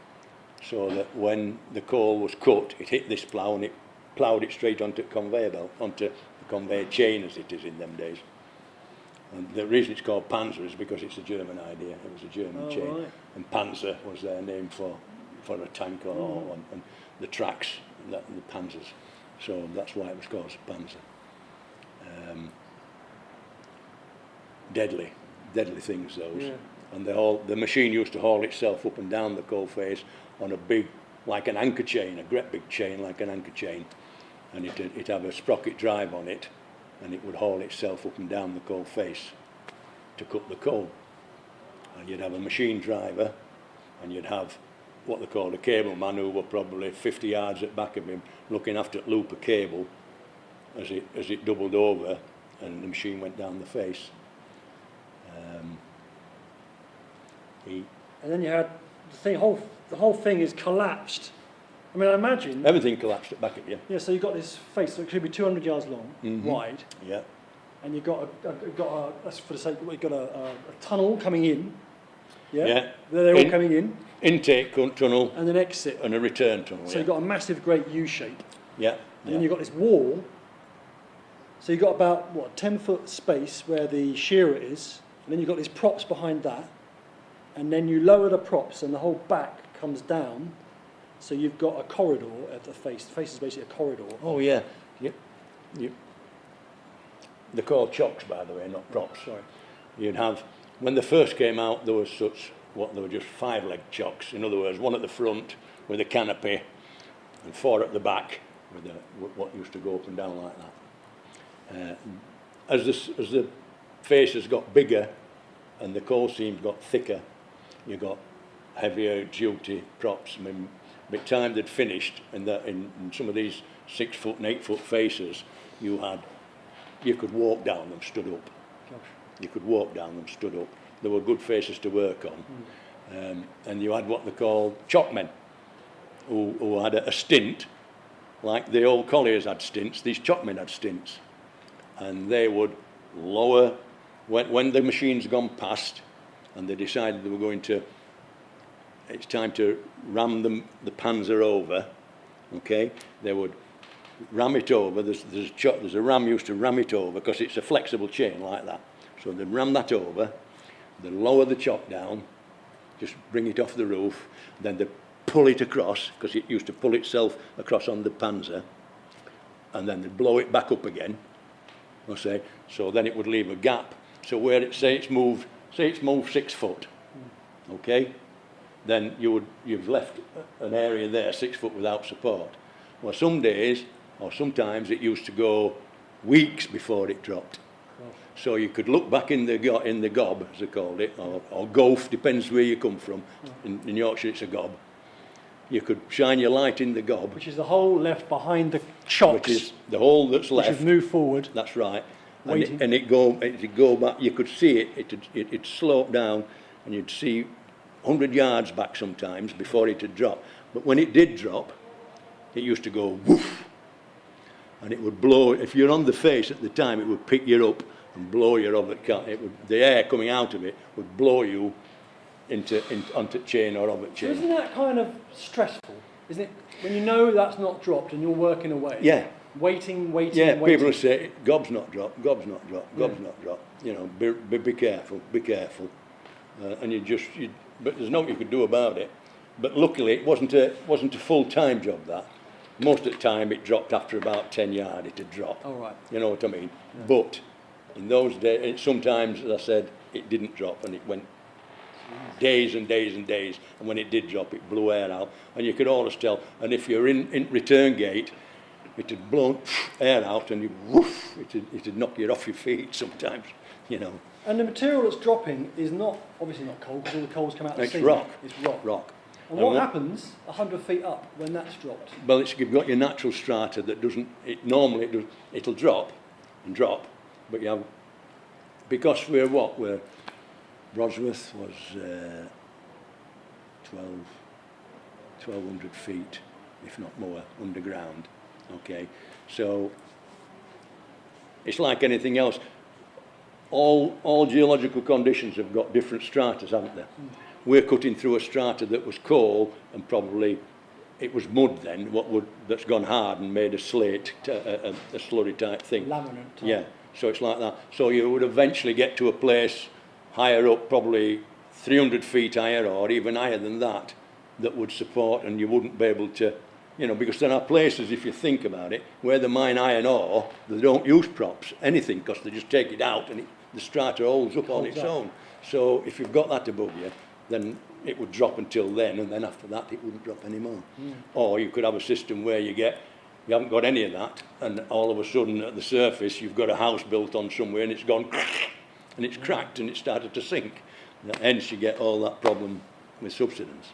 so that when the coal was cut, it hit this plough and it ploughed it straight onto the conveyor belt, onto the conveyor chain as it is in them days. And the reason it's called Panzer is because it's a German idea. It was a German chain, right. And Panzer was their name for a tank or and the tracks, the Panzers. So that's why it was called Panzer. Deadly things those. Yeah. And the machine used to haul itself up and down the coal face on a big, like an anchor chain, a great big chain like an anchor chain, and it'd have a sprocket drive on it, and it would haul itself up and down the coal face to cut the coal. And you'd have a machine driver, and you'd have what they called a cable man who were probably 50 yards at back of him looking after the loop of cable as it doubled over and the machine went down the face. And then you had the whole thing is collapsed. I mean, I imagine Everything collapsed at back of you. Yeah, so you've got this face, so it could be 200 yards long, wide, Yeah. and you've got that's for the sake, you've got a tunnel coming in. Yeah. Yeah. They're all coming in. Intake tunnel And an exit. and a return tunnel. So you've got a massive, great U shape, Yeah. and then you've got this wall. So you've got about what 10-foot space where the shearer is, and then you've got these props behind that, and then you lower the props, and the whole back comes down. So you've got a corridor at the face. The face is basically a corridor. Oh yeah. Yep. They're called chocks, by the way, not props. Sorry. You'd have, when they first came out, there was they were just 5-leg chocks. In other words, one at the front with a canopy and 4 at the back with what used to go up and down like that. As the faces got bigger and the coal seams got thicker, you got heavier duty props. I mean, by the time they'd finished, in some of these 6-foot and 8-foot faces, you could walk down them stood up. Gosh. You could walk down them stood up. There were good faces to work on. And you had what they called chockmen, who had a stint, like the old colliers had stints, these chockmen had stints. And they would lower, when the machine's gone past, and they decided they were going to, it's time to ram the panzer over, okay, they would ram it over. There's a ram used to ram it over because it's a flexible chain like that. So they'd ram that over, they'd lower the chock down, just bring it off the roof, then they'd pull it across, because it used to pull itself across on the panzer, and then they'd blow it back up again, I'll say, so then it would leave a gap. So where say it's moved 6 foot, okay, then you've left an area there 6 foot without support. Well, some days, or sometimes it used to go weeks before it dropped. So you could look back in the gob, as they called it, or golf, depends where you come from. In Yorkshire it's a gob. You could shine your light in the gob. Which is the hole left behind the chocks. Which is the hole that's left. Which has moved forward. That's right. Waiting. And it'd go back, you could see it'd slope down, and you'd see 100 yards back sometimes before it would drop. But when it did drop, it used to go woof, and it would blow. If you're on the face at the time, it would pick you up and blow you over. The air coming out of it would blow you onto chain or over chain. So isn't that kind of stressful? Isn't it? When you know that's not dropped and you're working away. Yeah. Waiting. Yeah, people will say, gob's not dropped, gob's not dropped, gob's not dropped. You know, be careful, be careful. And but there's nothing you could do about it. But luckily, it wasn't a full-time job, that. Most of the time, it dropped after about 10 yards, it had dropped. Oh, right. You know what I mean? Yeah. But in those days, sometimes, as I said, it didn't drop, and it went days and days and days. And when it did drop, it blew air out. And you could always tell. And if you're in return gate, it had blown air out, and woof, it'd knock you off your feet sometimes, you know. And the material that's dropping is obviously not coal, because all the coals come out of the sea. It's rock. It's rock. Rock. And what happens 100 feet up when that's dropped? Well, you've got your natural strata that doesn't. It'll drop and drop, but you have, because we're Brosworth was 1,200 feet, if not more, underground. Okay, so it's like anything else. All geological conditions have got different stratas, haven't they? We're cutting through a strata that was coal, and probably it was mud then, that's gone hard and made a slate, a slurry type thing. Laminate type. Yeah, so it's like that. So you would eventually get to a place higher up, probably 300 feet higher or even higher than that would support, and you wouldn't be able to, you know, because there are places, if you think about it, where they mine iron ore, they don't use props, anything, because they just take it out and the strata holds up on its own. So if you've got that above you, then it would drop until then, and then after that it wouldn't drop anymore. Or you could have a system where you haven't got any of that, and all of a sudden at the surface you've got a house built on somewhere and it's gone and it's cracked and it started to sink. Hence you get all that problem with subsidence.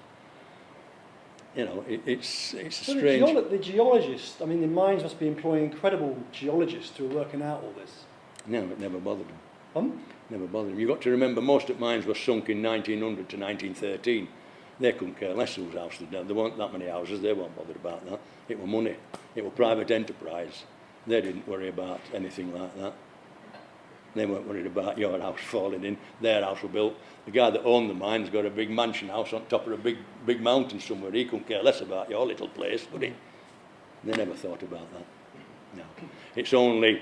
you know, it's a Well, strange. the geologists, I mean, the mines must be employing incredible geologists who are working out all this. No, it never bothered them. Never Never bothered them. You've got to remember, most of mines were sunk in 1900 to 1913. They couldn't care less whose house they'd done. There weren't that many houses, they weren't bothered about that. It were money. It were private enterprise. They didn't worry about anything like that. They weren't worried about your house falling in. Their house was built. The guy that owned the mine's got a big mansion house on top of a big mountain somewhere. He couldn't care less about your little place, would he? They never thought about that. No. It's only,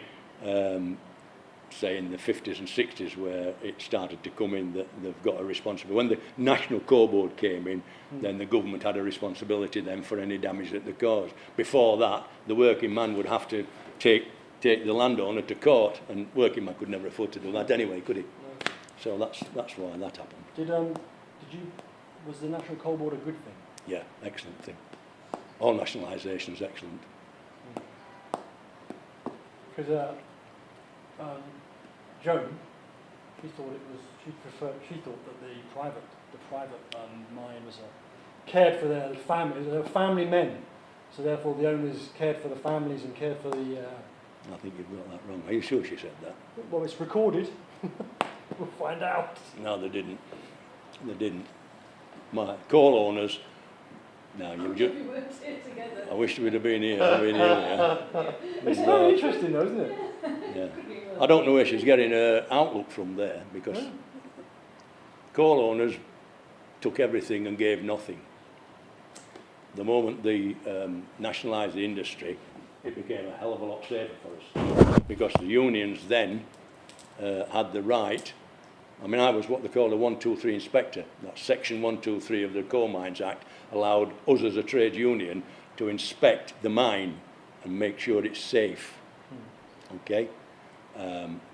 say, in the 50s and 60s where it started to come in that they've got a responsibility. When the National Coal Board came in, then the government had a responsibility then for any damage that they caused. Before that, the working man would have to take the landowner to court, and working man could never afford to do that anyway, could he? No. So that's why that happened. Was the National Coal Board a good thing? Yeah, excellent thing. All nationalisation's excellent. Because Joan, she thought that the private mine was cared for their families. They were family men, so therefore the owners cared for the families and cared for the. I think you've got that wrong. Are you sure she said that? Well, it's recorded. We'll find out. No, they didn't. They didn't. My coal owners. No, you just. We weren't here together. I wish we'd have been here. Yeah. It's very interesting, though, isn't it? Yeah. I don't know where she's getting her outlook from there, because coal owners took everything and gave nothing. The moment they nationalised the industry, it became a hell of a lot safer for us, because the unions then had the right. I mean, I was what they call a 123 inspector. That's section 123 of the Coal Mines Act allowed us as a trade union to inspect the mine and make sure it's safe. Okay?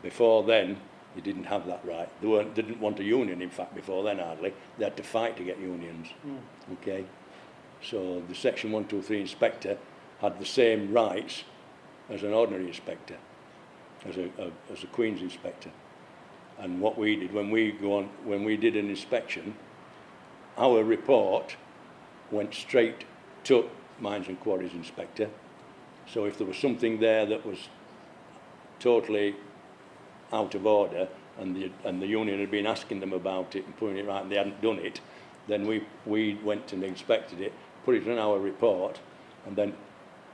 Before then, they didn't have that right. They didn't want a union, in fact, before then hardly. They had to fight to get unions. Okay? So the section 123 inspector had the same rights as an ordinary inspector, as a Queen's inspector. And what we did when we did an inspection, our report went straight to Mines and Quarries inspector. So if there was something there that was totally out of order, and the union had been asking them about it and putting it right, and they hadn't done it, then we went and inspected it, put it in our report, and then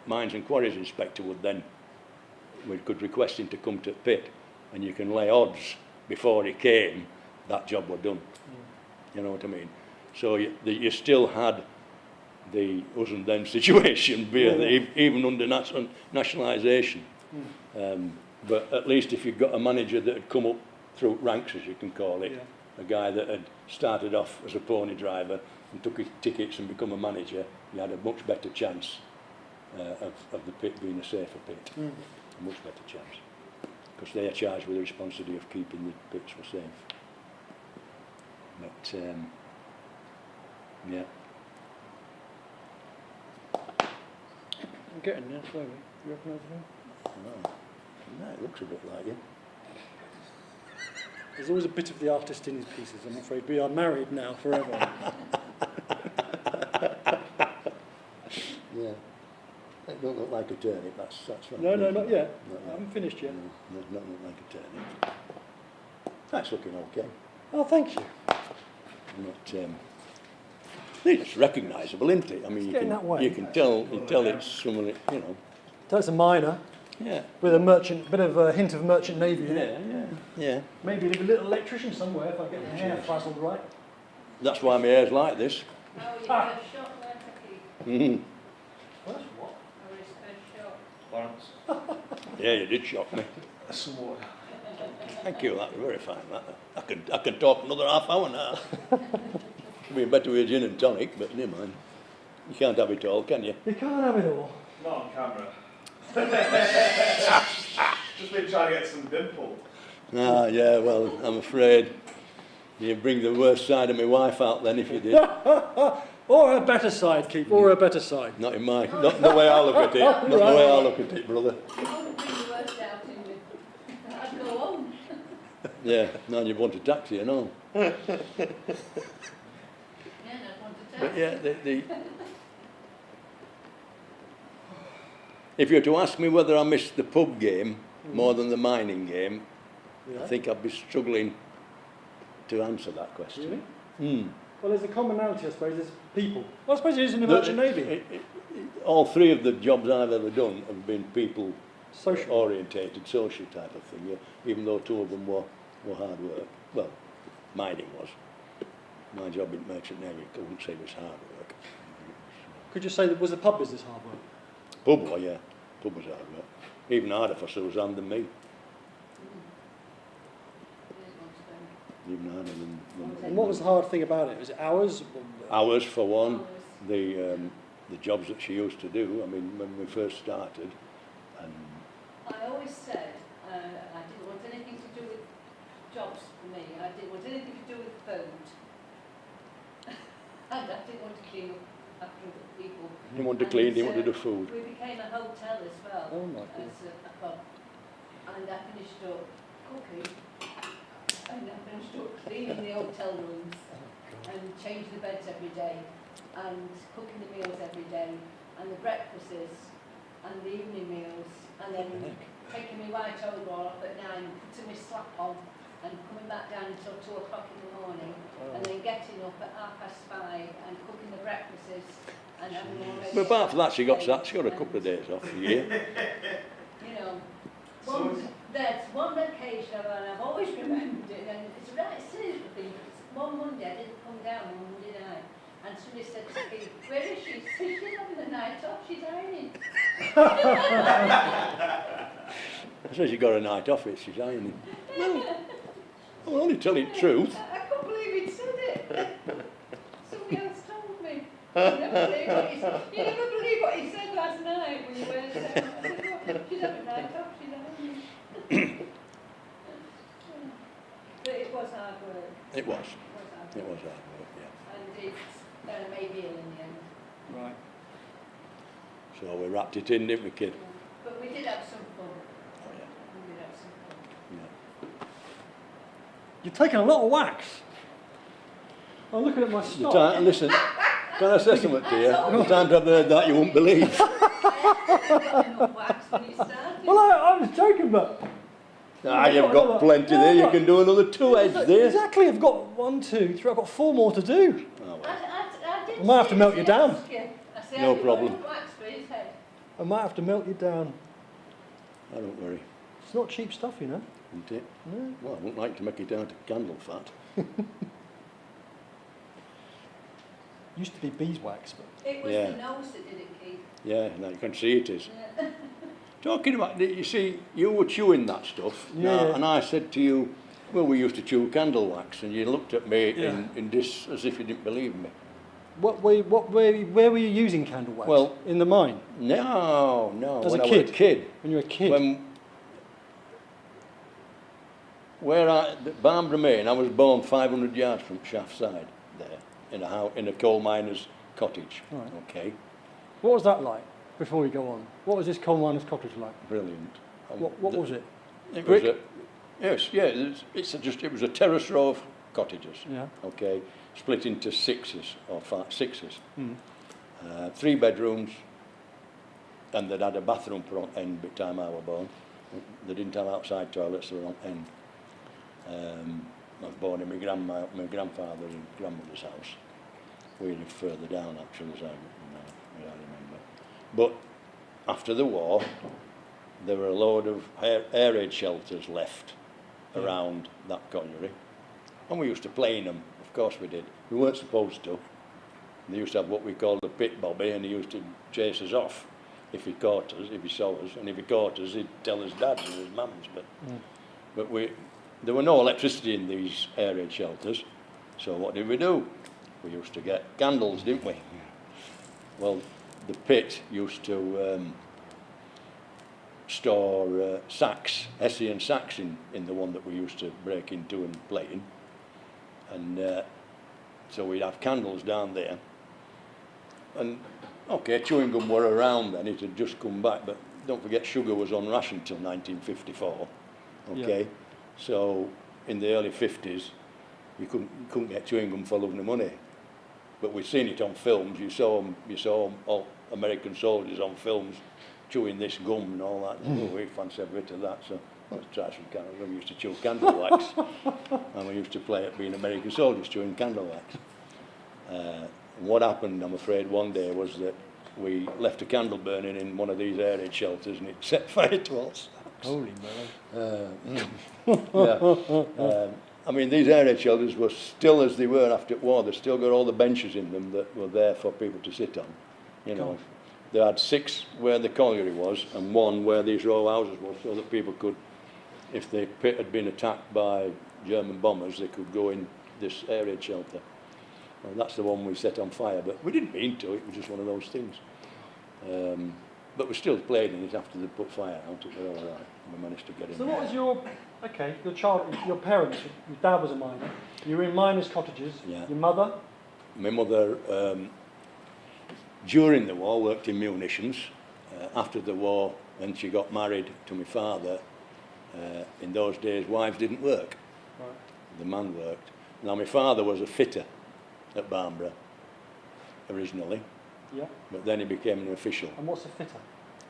Mines and Quarries inspector we could request him to come to the pit, and you can lay odds before he came, that job was done. You know what I mean? So you still had the us and them situation, even under nationalisation. But at least if you've got a manager that had come up through ranks, as you can call it, a guy that had started off as a pony driver and took his tickets and become a manager, you had a much better chance of the pit being a safer pit. A much better chance. Because they are charged with the responsibility of keeping the pits safe. But, yeah. I'm getting there slowly. You reckon everything? No, it looks a bit like it. There's always a bit of the artist in his pieces, I'm afraid. We are married now forever. Yeah. It don't look like a turnip, that's right. No, not yet. Not I haven't finished yet. No, does not look like a turnip. That's looking okay. Oh, thank you. Not, it's recognisable, isn't it? I mean, you can tell it's someone, you know. So it's a miner. Yeah. With a bit of a hint of merchant navy in it. Yeah. Maybe a little electrician somewhere if I get the hair frazzled right. That's why my hair's like this. Oh, you had a shot there, Keith. First what? Oh, his first shot. Laurence. Yeah, you did shock me. Some water. Thank you, that was very fine, that. I can talk another half hour now. It'd be better with a gin and tonic, but never mind. You can't have it all, can you? You can't have it all. Not on camera. Just been trying to get some dimple. Ah, yeah, well, I'm afraid you'd bring the worst side of my wife out then if you did. Or a better side, Keith, or a better side. Not the way I look at it. Not the way I look at it, brother. You wouldn't bring the worst out in me. I'd go home. Yeah, no, you want a taxi and all. Yeah, I'd want to tell. But yeah, if you were to ask me whether I missed the pub game more than the mining game, Yeah. I think I'd be struggling to answer that question. Really? Hmm. Well, there's a commonality, I suppose. There's people. Well, I suppose it is in the Merchant Navy. All three of the jobs I've ever done have been people Social. orientated, social type of thing, yeah. Even though two of them were hard work. Well, mining was. My job in Merchant Navy, I wouldn't say it was hard work. Could you say that was the pub business hard work? Pub, well, yeah. Pub was hard work. Even harder for Suzanne than me. Even harder than And what was the hard thing about it? Was it hours? hours for one. The jobs that she used to do. I mean, when we first started, and I always said I didn't want anything to do with jobs for me. I didn't want anything to do with food. And I didn't want to clean up after other people. you want to clean, you want to do food. We became a hotel as well Oh my as a pub. And I finished up cooking. And I finished up cleaning the hotel rooms and changing the beds every day and cooking the meals every day and the breakfasts and the evening meals and then taking my white overall off at 9, putting my slap on and coming back down until 2 o'clock in the morning and then getting up at 5:30 and cooking the breakfasts and having all ready. But apart from that, she got a couple of days off a year. You know, So there's one occasion and I've always remembered it, and it's right silly to think. One Monday I didn't come down on Monday night, and somebody said to me, "Where is she?" She said, "She's having the night off. She's ironing." I said she got a night off it, she's ironing. Well, I'll only tell you the truth. I couldn't believe he'd said it. Somebody else told me. You never believe what he said last night when you went down. I said, "Oh, she's having a night off. She's ironing." But it was hard work. It was. It was hard work. It was hard work, yeah. And it's made me ill in the end. Right. So we wrapped it in, didn't we, kid? But we did have some fun. Oh, yeah. We did have some fun. Yeah. You've taken a lot of wax. I'm looking at my The stock. time, listen, can I say something to you? The times I've heard that, you won't believe. I got enough wax when you started. Well, I was joking, but... You've got plenty there. You can do another 2 heads there. Exactly, I've got 1, 2, 3, I've got 4 more to do. Oh, well. I did I might have to melt you seriously down. ask you. I said, No "Have you got problem. enough wax for his head?" I might have to melt you down. Oh, don't worry, It's not cheap stuff, you know. isn't it? No. Well, I wouldn't like to make it down to candle fat. Used to be beeswax, but... It was Yeah. the nose that did it, Keith. Yeah, now you can see it is. Yeah. Talking about, you see, you were chewing that stuff, Yeah, now, yeah. and I said to you, well, we used to chew candle wax, and you looked at me Yeah. in this as if you didn't believe me. Where were you using candle wax? Well- in the mine, No, As when a I kid? was a kid. when you were a kid. Barbara Main, I was born 500 yards from Shaftside there, in a house, in a coal miner's cottage. Right. Okay, What was that like, before we go on? What was this coal miner's cottage like? brilliant. What was it? It Brick? was yes, yeah, it was a terrace row of cottages. Yeah. Okay, split into sixes or sixes. Mm. 3 bedrooms, and they'd had a bathroom put on end by the time I was born. They didn't have outside toilets, they were on end. I was born in my grandfather and grandmother's house. We lived further down, actually, as I remember. But after the war, there were a load of air raid shelters left around that colliery. And we used to play in them, of course we did. We weren't supposed to. They used to have what we called a pit bobby, and he used to chase us off if he caught us, if he saw us. And if he caught us, he'd tell his dads and his mums. But there were no electricity in these air raid shelters, so what did we do? We used to get candles, didn't we? Well, the pit used to store sacks, Hessian sacks in the one that we used to break into and play in. And so we'd have candles down there. And, okay, chewing gum were around then, it had just come back, but don't forget sugar was on ration till 1954, okay? Yeah. So, in the early 50s, you couldn't get chewing gum for love nor money. But we'd seen it on films, you saw all American soldiers on films chewing this gum and all that. Oh, we fancy a bit of that, so let's try some candle. We used to chew candle wax, and we used to play at being American soldiers chewing candle wax. What happened, I'm afraid, one day was that we left a candle burning in one of these air raid shelters, and it set fire to all sacks. Holy moly. Yeah. I mean, these air raid shelters were still as they were after the war. They still got all the benches in them that were there for people to sit on. You know, God. they had 6 where the colliery was and 1 where these row houses was, so that people could, if the pit had been attacked by German bombers, they could go in this air raid shelter. Well, that's the one we set on fire, but we didn't mean to. It was just one of those things. But we still played in it after they put fire out. It was all right. We managed to get in. So there. what was your your parents, your dad was a miner, you were in miners' cottages, Yeah. your mother? My mother, during the war, worked in munitions. After the war, when she got married to my father, in those days, wives didn't work. Right. The man worked. Now, my father was a fitter at Barnborough, originally, Yeah. but then he became an official, And what's a fitter?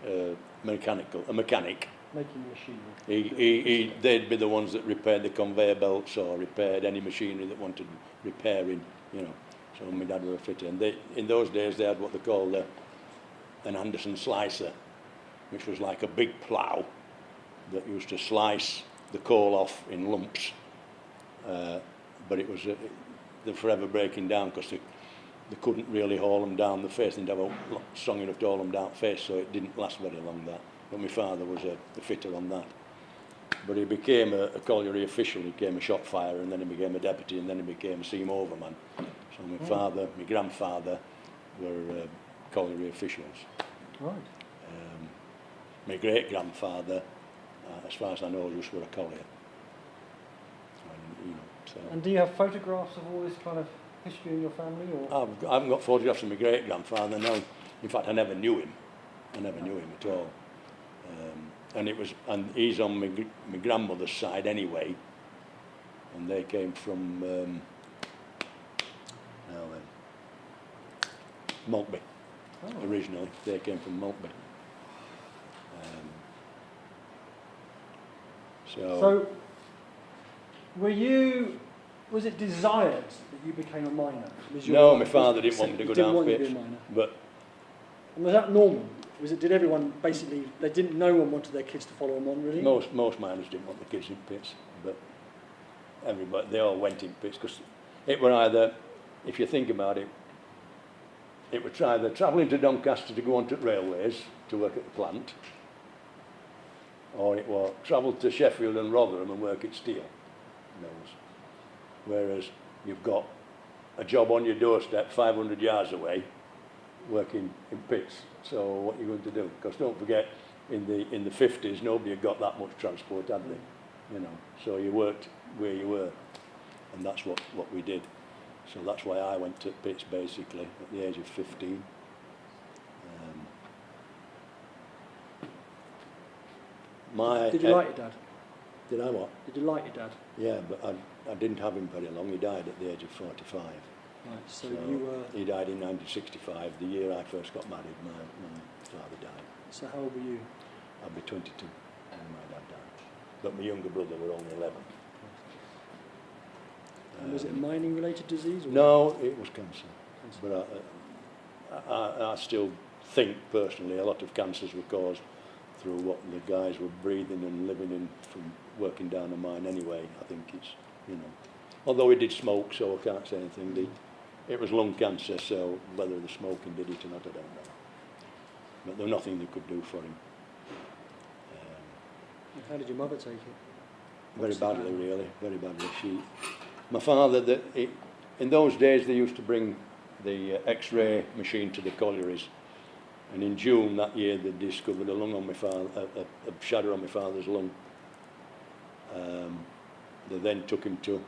a mechanic. Making machinery. They'd be the ones that repaired the conveyor belts or repaired any machinery that wanted repairing, you know. So my dad was a fitter, and in those days they had what they called an Anderson slicer, which was like a big plough that used to slice the coal off in lumps. But it was they're forever breaking down because they couldn't really haul them down the face. They didn't have a strong enough to haul them down the face, so it didn't last very long, that. But my father was a fitter on that. But he became a colliery official. He became a shop firer, and then he became a deputy, and then he became a seam overman. So my father, my grandfather were colliery officials. Right. My great-grandfather, as far as I know, just were a collier. And, you know, so And do you have photographs of all this kind of history in your family? Or? I haven't got photographs of my great-grandfather, no. In fact, I never knew him. I never knew him at all. And he's on my grandmother's side anyway, and they came from Maltby. Oh. Originally. They came from Maltby. So, was it desired that you became a miner? No, my father didn't want me to go down want you to pits. be a miner. But And was that normal? Did everyone basically, no one wanted their kids to follow them on, really? most miners didn't want the kids in pits, but everybody, they all went in pits because it were either, if you think about it, it was either travelling to Doncaster to go on to railways to work at the plant, or it was travel to Sheffield and Rotherham and work at steel mills. Whereas you've got a job on your doorstep 500 yards away, working in pits. So what are you going to do? Because don't forget, in the 50s, nobody had got that much transport, had they? You know, so you worked where you were, and that's what we did. So that's why I went to pits basically at the age of 15. Did you like your dad? Did I what? Did you like your dad? Yeah, but I didn't have him very long. He died at the age of 45. Right, so you were... He died in 1965, the year I first got married. My father died. So how old were you? I'd be 22 when my dad died. But my younger brother were only 11. And was it a mining-related disease? Or No, it was cancer. Cancer. But I still think, personally, a lot of cancers were caused through what the guys were breathing and living in from working down a mine anyway. I think it's, you know... Although he did smoke, so I can't say anything. It was lung cancer, so whether the smoking did it or not, I don't know. But there was nothing they could do for him. How did your mother take it? Very badly, really, very badly. My father, in those days they used to bring the X-ray machine to the collieries, and in June that year they discovered a lung on my father, a shadow on my father's lung. They then took him to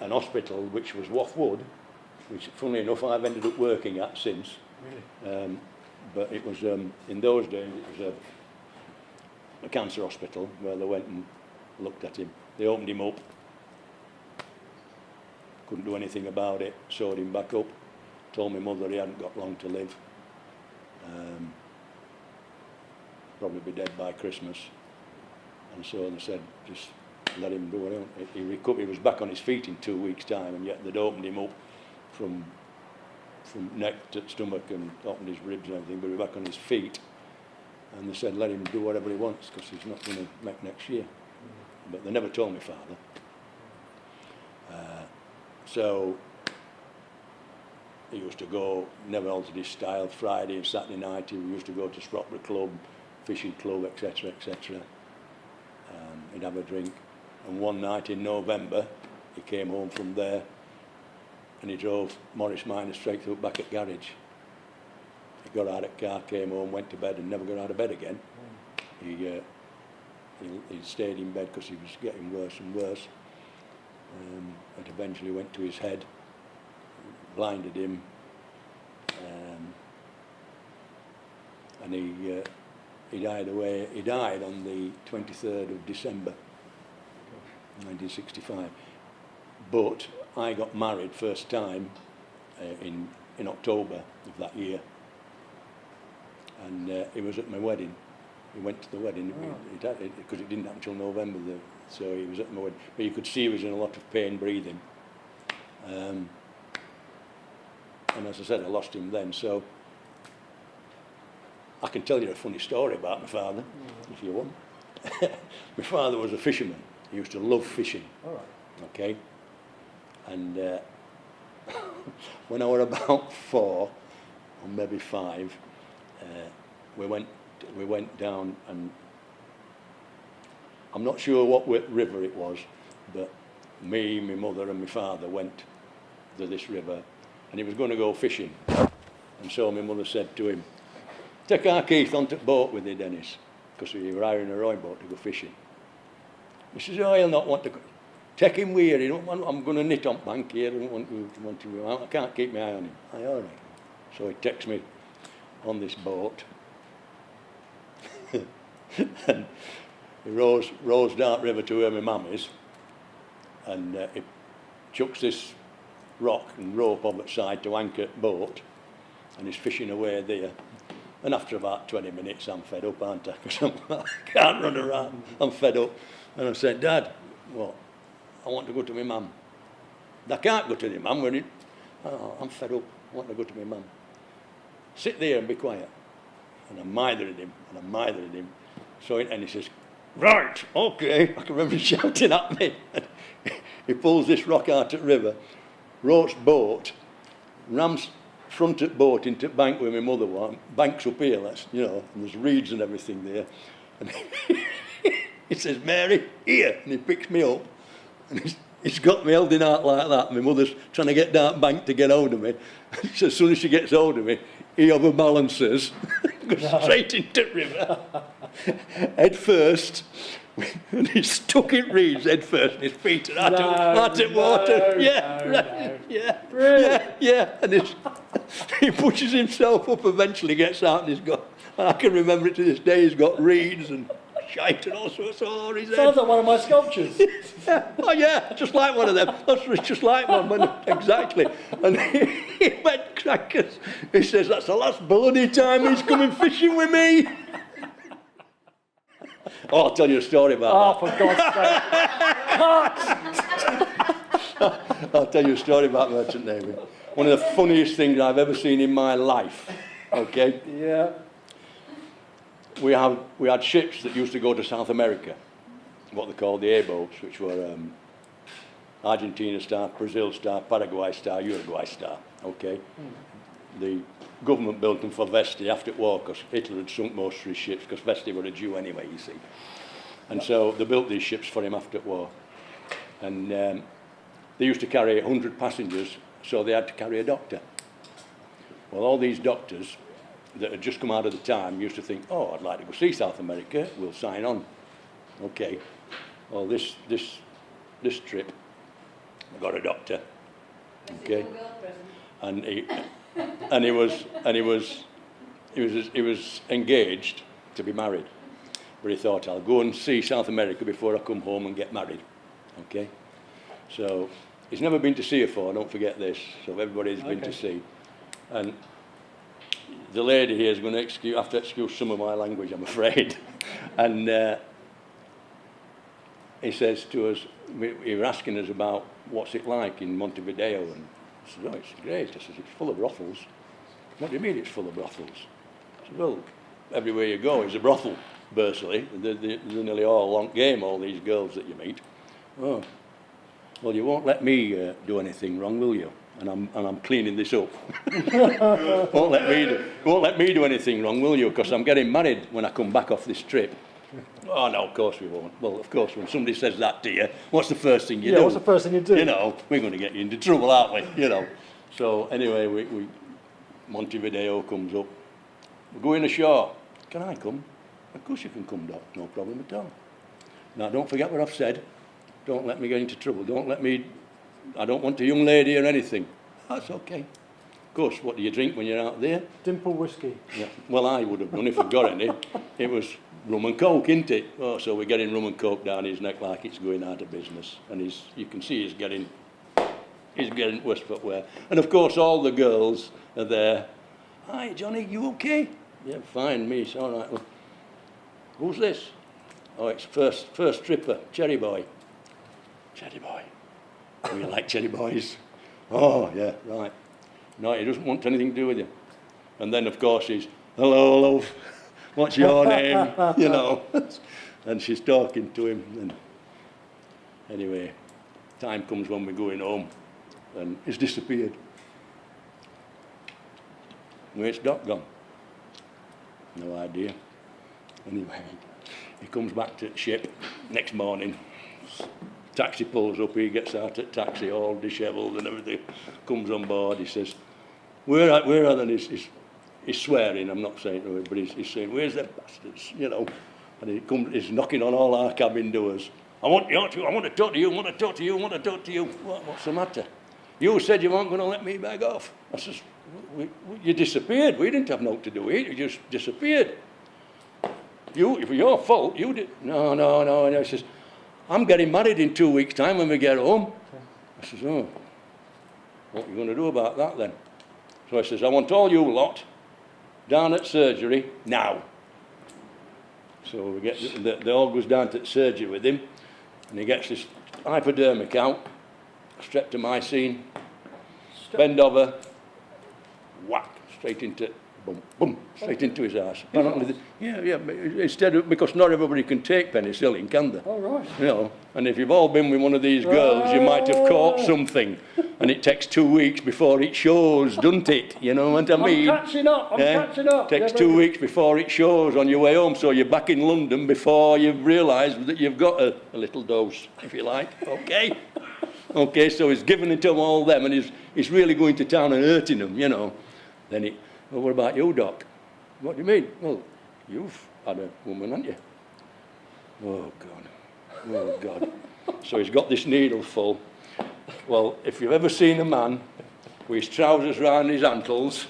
an hospital which was Wathwood, which, funnily enough, I've ended up working at since. Really? But it was, in those days, it was a cancer hospital where they went and looked at him. They opened him up, couldn't do anything about it, sewed him back up, told my mother he hadn't got long to live. Probably be dead by Christmas. And so they said, just let him do it. He recovered. He was back on his feet in 2 weeks' time, and yet they'd opened him up from neck to stomach and opened his ribs and everything, but he was back on his feet. And they said, let him do whatever he wants, because he's not going to make next year. But they never told me father. So he used to go, never altered his style. Friday and Saturday night he used to go to Sprotbury Club, fishing club, etc., etc. He'd have a drink. And one night in November, he came home from there and he drove Morris Minor straight through back at garage. He got out of the car, came home, went to bed and never got out of bed again. He stayed in bed because he was getting worse and worse. It eventually went to his head, blinded him, and he died away. He died on the 23rd of December, 1965. But I got married first time in October of that year, and he was at my wedding. He went to the wedding because it didn't happen until November. So he was at my wedding, but you could see he was in a lot of pain breathing. And as I said, I lost him then. So I can tell you a funny story about my father, if you want. My father was a fisherman. He used to love fishing. All right. Okay. And when I was about 4, or maybe 5, we went down, and I'm not sure what river it was, but me, my mother and my father went to this river, and he was going to go fishing. And so my mother said to him, take our Keith onto the boat with you, Dennis, because we were hiring a rowing boat to go fishing. He says, oh, he'll not want to go. Take him with you. He don't want, I'm going to knit on bank here. I don't want to go out. I can't keep my eye on him. Aye, all right. So he takes me on this boat. And he rows down river to where my mum is, and he chucks this rock and rope over the side to anchor the boat, and he's fishing away there. And after about 20 minutes, I'm fed up, aren't I? Because I can't run around. I'm fed up. And I said, Dad, what? I want to go to my mum. I can't go to my mum when I'm fed up. I want to go to my mum. Sit there and be quiet. And I'm mithering him. So, and he says, right, okay. I can remember him shouting at me. And he pulls this rock out of the river, rows boat, rams front of boat into the bank where my mother was. Bank's up here, that's, you know, and there's reeds and everything there. And he says, Mary, here. And he picks me up. And he's got me held in out like that. My mother's trying to get down the bank to get hold of me. So as soon as she gets hold of me, he overbalances, goes straight into the river, head first, and he's stuck in reeds head first, and his feet are out of water. Yeah. And he pushes himself up, eventually gets out, and he's got, I can remember it to this day, he's got reeds and shite and all sorts on his head. Sounds like one of my sculptures. Oh yeah, just like one of them. That's just like one, but exactly. And he went crackers. He says, that's the last bloody time he's coming fishing with me. Oh, I'll tell you a story about Oh, for God's sake. I'll tell you a story about Merchant Navy. One of the funniest things I've ever seen in my life. Okay? Yeah. We had ships that used to go to South America, what they called the A-boats, which were Argentina Star, Brazil Star, Paraguay Star, Uruguay Star. Okay? The government built them for Vesti after the war, because Hitler had sunk most of his ships, because Vesti were a Jew anyway, you see. And so they built these ships for him after the war. And they used to carry 100 passengers, so they had to carry a doctor. Well, all these doctors that had just come out of the time used to think, oh, I'd like to go see South America, we'll sign on. Okay. Well, this trip, I got a doctor. Okay. And he was engaged to be married. But he thought, I'll go and see South America before I come home and get married. Okay. So he's never been to sea before, don't forget this. So everybody's been to sea. And the lady here is going to have to excuse some of my language, I'm afraid. And he says to us, he was asking us about what's it like in Montevideo, and I said, oh, it's great. I says, it's full of brothels. What do you mean it's full of brothels? I said, well, everywhere you go is a brothel, virtually. They're nearly all on game, all these girls that you meet. Oh, well, you won't let me do anything wrong, will you? And I'm cleaning this up. won't let me do anything wrong, will you? Because I'm getting married when I come back off this trip. Oh no, of course we won't. Well, of course, when somebody says that to you, what's the first thing you do? Yeah, what's the first thing you do? You know, we're going to get you into trouble, aren't we? You know. So anyway, we Montevideo comes up. We're going ashore. Can I come? Of course you can come, Doc. No problem at all. Now, don't forget what I've said. Don't let me get into trouble. I don't want a young lady or anything. That's okay. Of course, what do you drink when you're out there? Dimple whiskey. Yeah. Well, I would have done if I'd got any. It was rum and coke, isn't it? Oh, so we're getting rum and coke down his neck like it's going out of business. And you can see he's getting worse for wear. And of course, all the girls are there. Hi, Johnny, you okay? Yeah, fine, me, it's all right. Well, who's this? Oh, it's first tripper, Cherry Boy. Cherry Boy. We like Cherry Boys. Oh, yeah, right. No, he doesn't want anything to do with you. And then, of course, he's, hello, love, what's your name? You know. And she's talking to him. And anyway, time comes when we're going home, and he's disappeared. Where's Doc gone? No idea. Anyway, he comes back to the ship next morning. Taxi pulls up, he gets out at taxi, all dishevelled and everything, comes on board, he says, where are they? He's swearing, I'm not saying to him, but he's saying, where's the bastards, you know? And he's knocking on all our cabin doors. I want to talk to you, I want to talk to you. What's the matter? You said you weren't going to let me back off. I says, you disappeared, we didn't have nothing to do with it, you just disappeared. It was your fault, you did. No, and he says, I'm getting married in 2 weeks' time when we get home. I says, oh, what are you going to do about that then? So I says, I want all you lot down at surgery now. So we get the all goes down to surgery with him, and he gets this hypodermic out, streptomycin, bend over, whack, straight into, boom, straight into his arse. Apparently, instead of, because not everybody can take penicillin, can they? Oh, right. You know, and if you've all been with one of these girls, you might have caught something, and it takes 2 weeks before it shows, doesn't it? You know what I mean? I'm catching up. It takes 2 weeks before it shows on your way home, so you're back in London before you've realised that you've got a little dose, if you like. Okay? Okay, so he's giving it to all them, and he's really going to town and hurting them, you know. Then well, what about you, Doc? What do you mean? Well, you've had a woman, haven't you? Oh, God. So he's got this needle full. Well, if you've ever seen a man with his trousers round his ankles,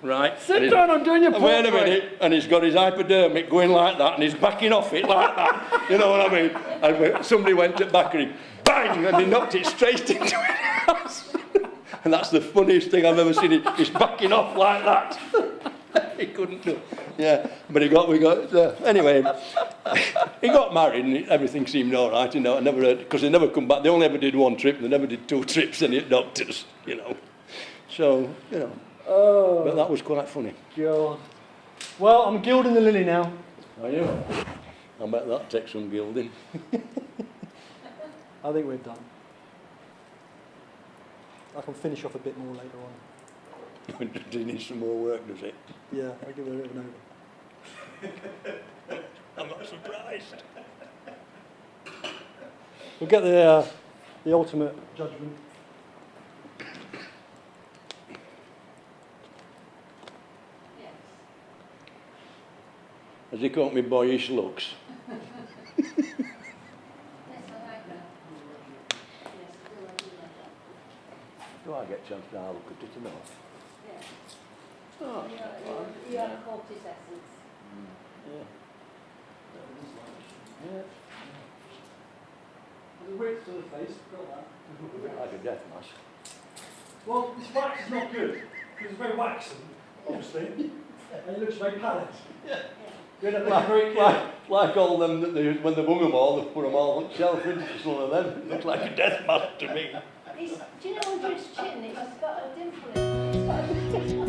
right? Sit down, I'm doing your portrait. Wait a minute, and he's got his hypodermic going like that, and he's backing off it like that. You know what I mean? And somebody went at back and he, bang, and he knocked it straight into his house. And that's the funniest thing I've ever seen. He's backing off like that. He couldn't do it. Yeah, but anyway, he got married and everything seemed all right, you know. I never heard, because they never come back. They only ever did 1 trip, they never did 2 trips, any doctors, you know. So, you know, but that was quite funny. God. Well, I'm gilding the lily now. Are you? I bet that takes some gilding. I think we're done. I can finish off a bit more later on. Does it need some more work, does it? Yeah, I'll give it a bit of an over. I'm not surprised. We'll get the ultimate judgment. Yes. Has he caught me boyish looks? Yes, I like that. Yes, I do like that. Do I get a chance to have a look at it or not? Yes. Oh, You have Cortis essence. yeah. There's a width to the face, got that. A bit like a death mask. Well, this wax is not good, because it's very waxy. obviously. And he looks very pallid. Yeah. You're not looking very Like all them that they, when they bung them all, they put them all on shelf, isn't it? It's one of them. It looks like a death mask to me. Do you know under its chin, it's got a dimple in it? It's got a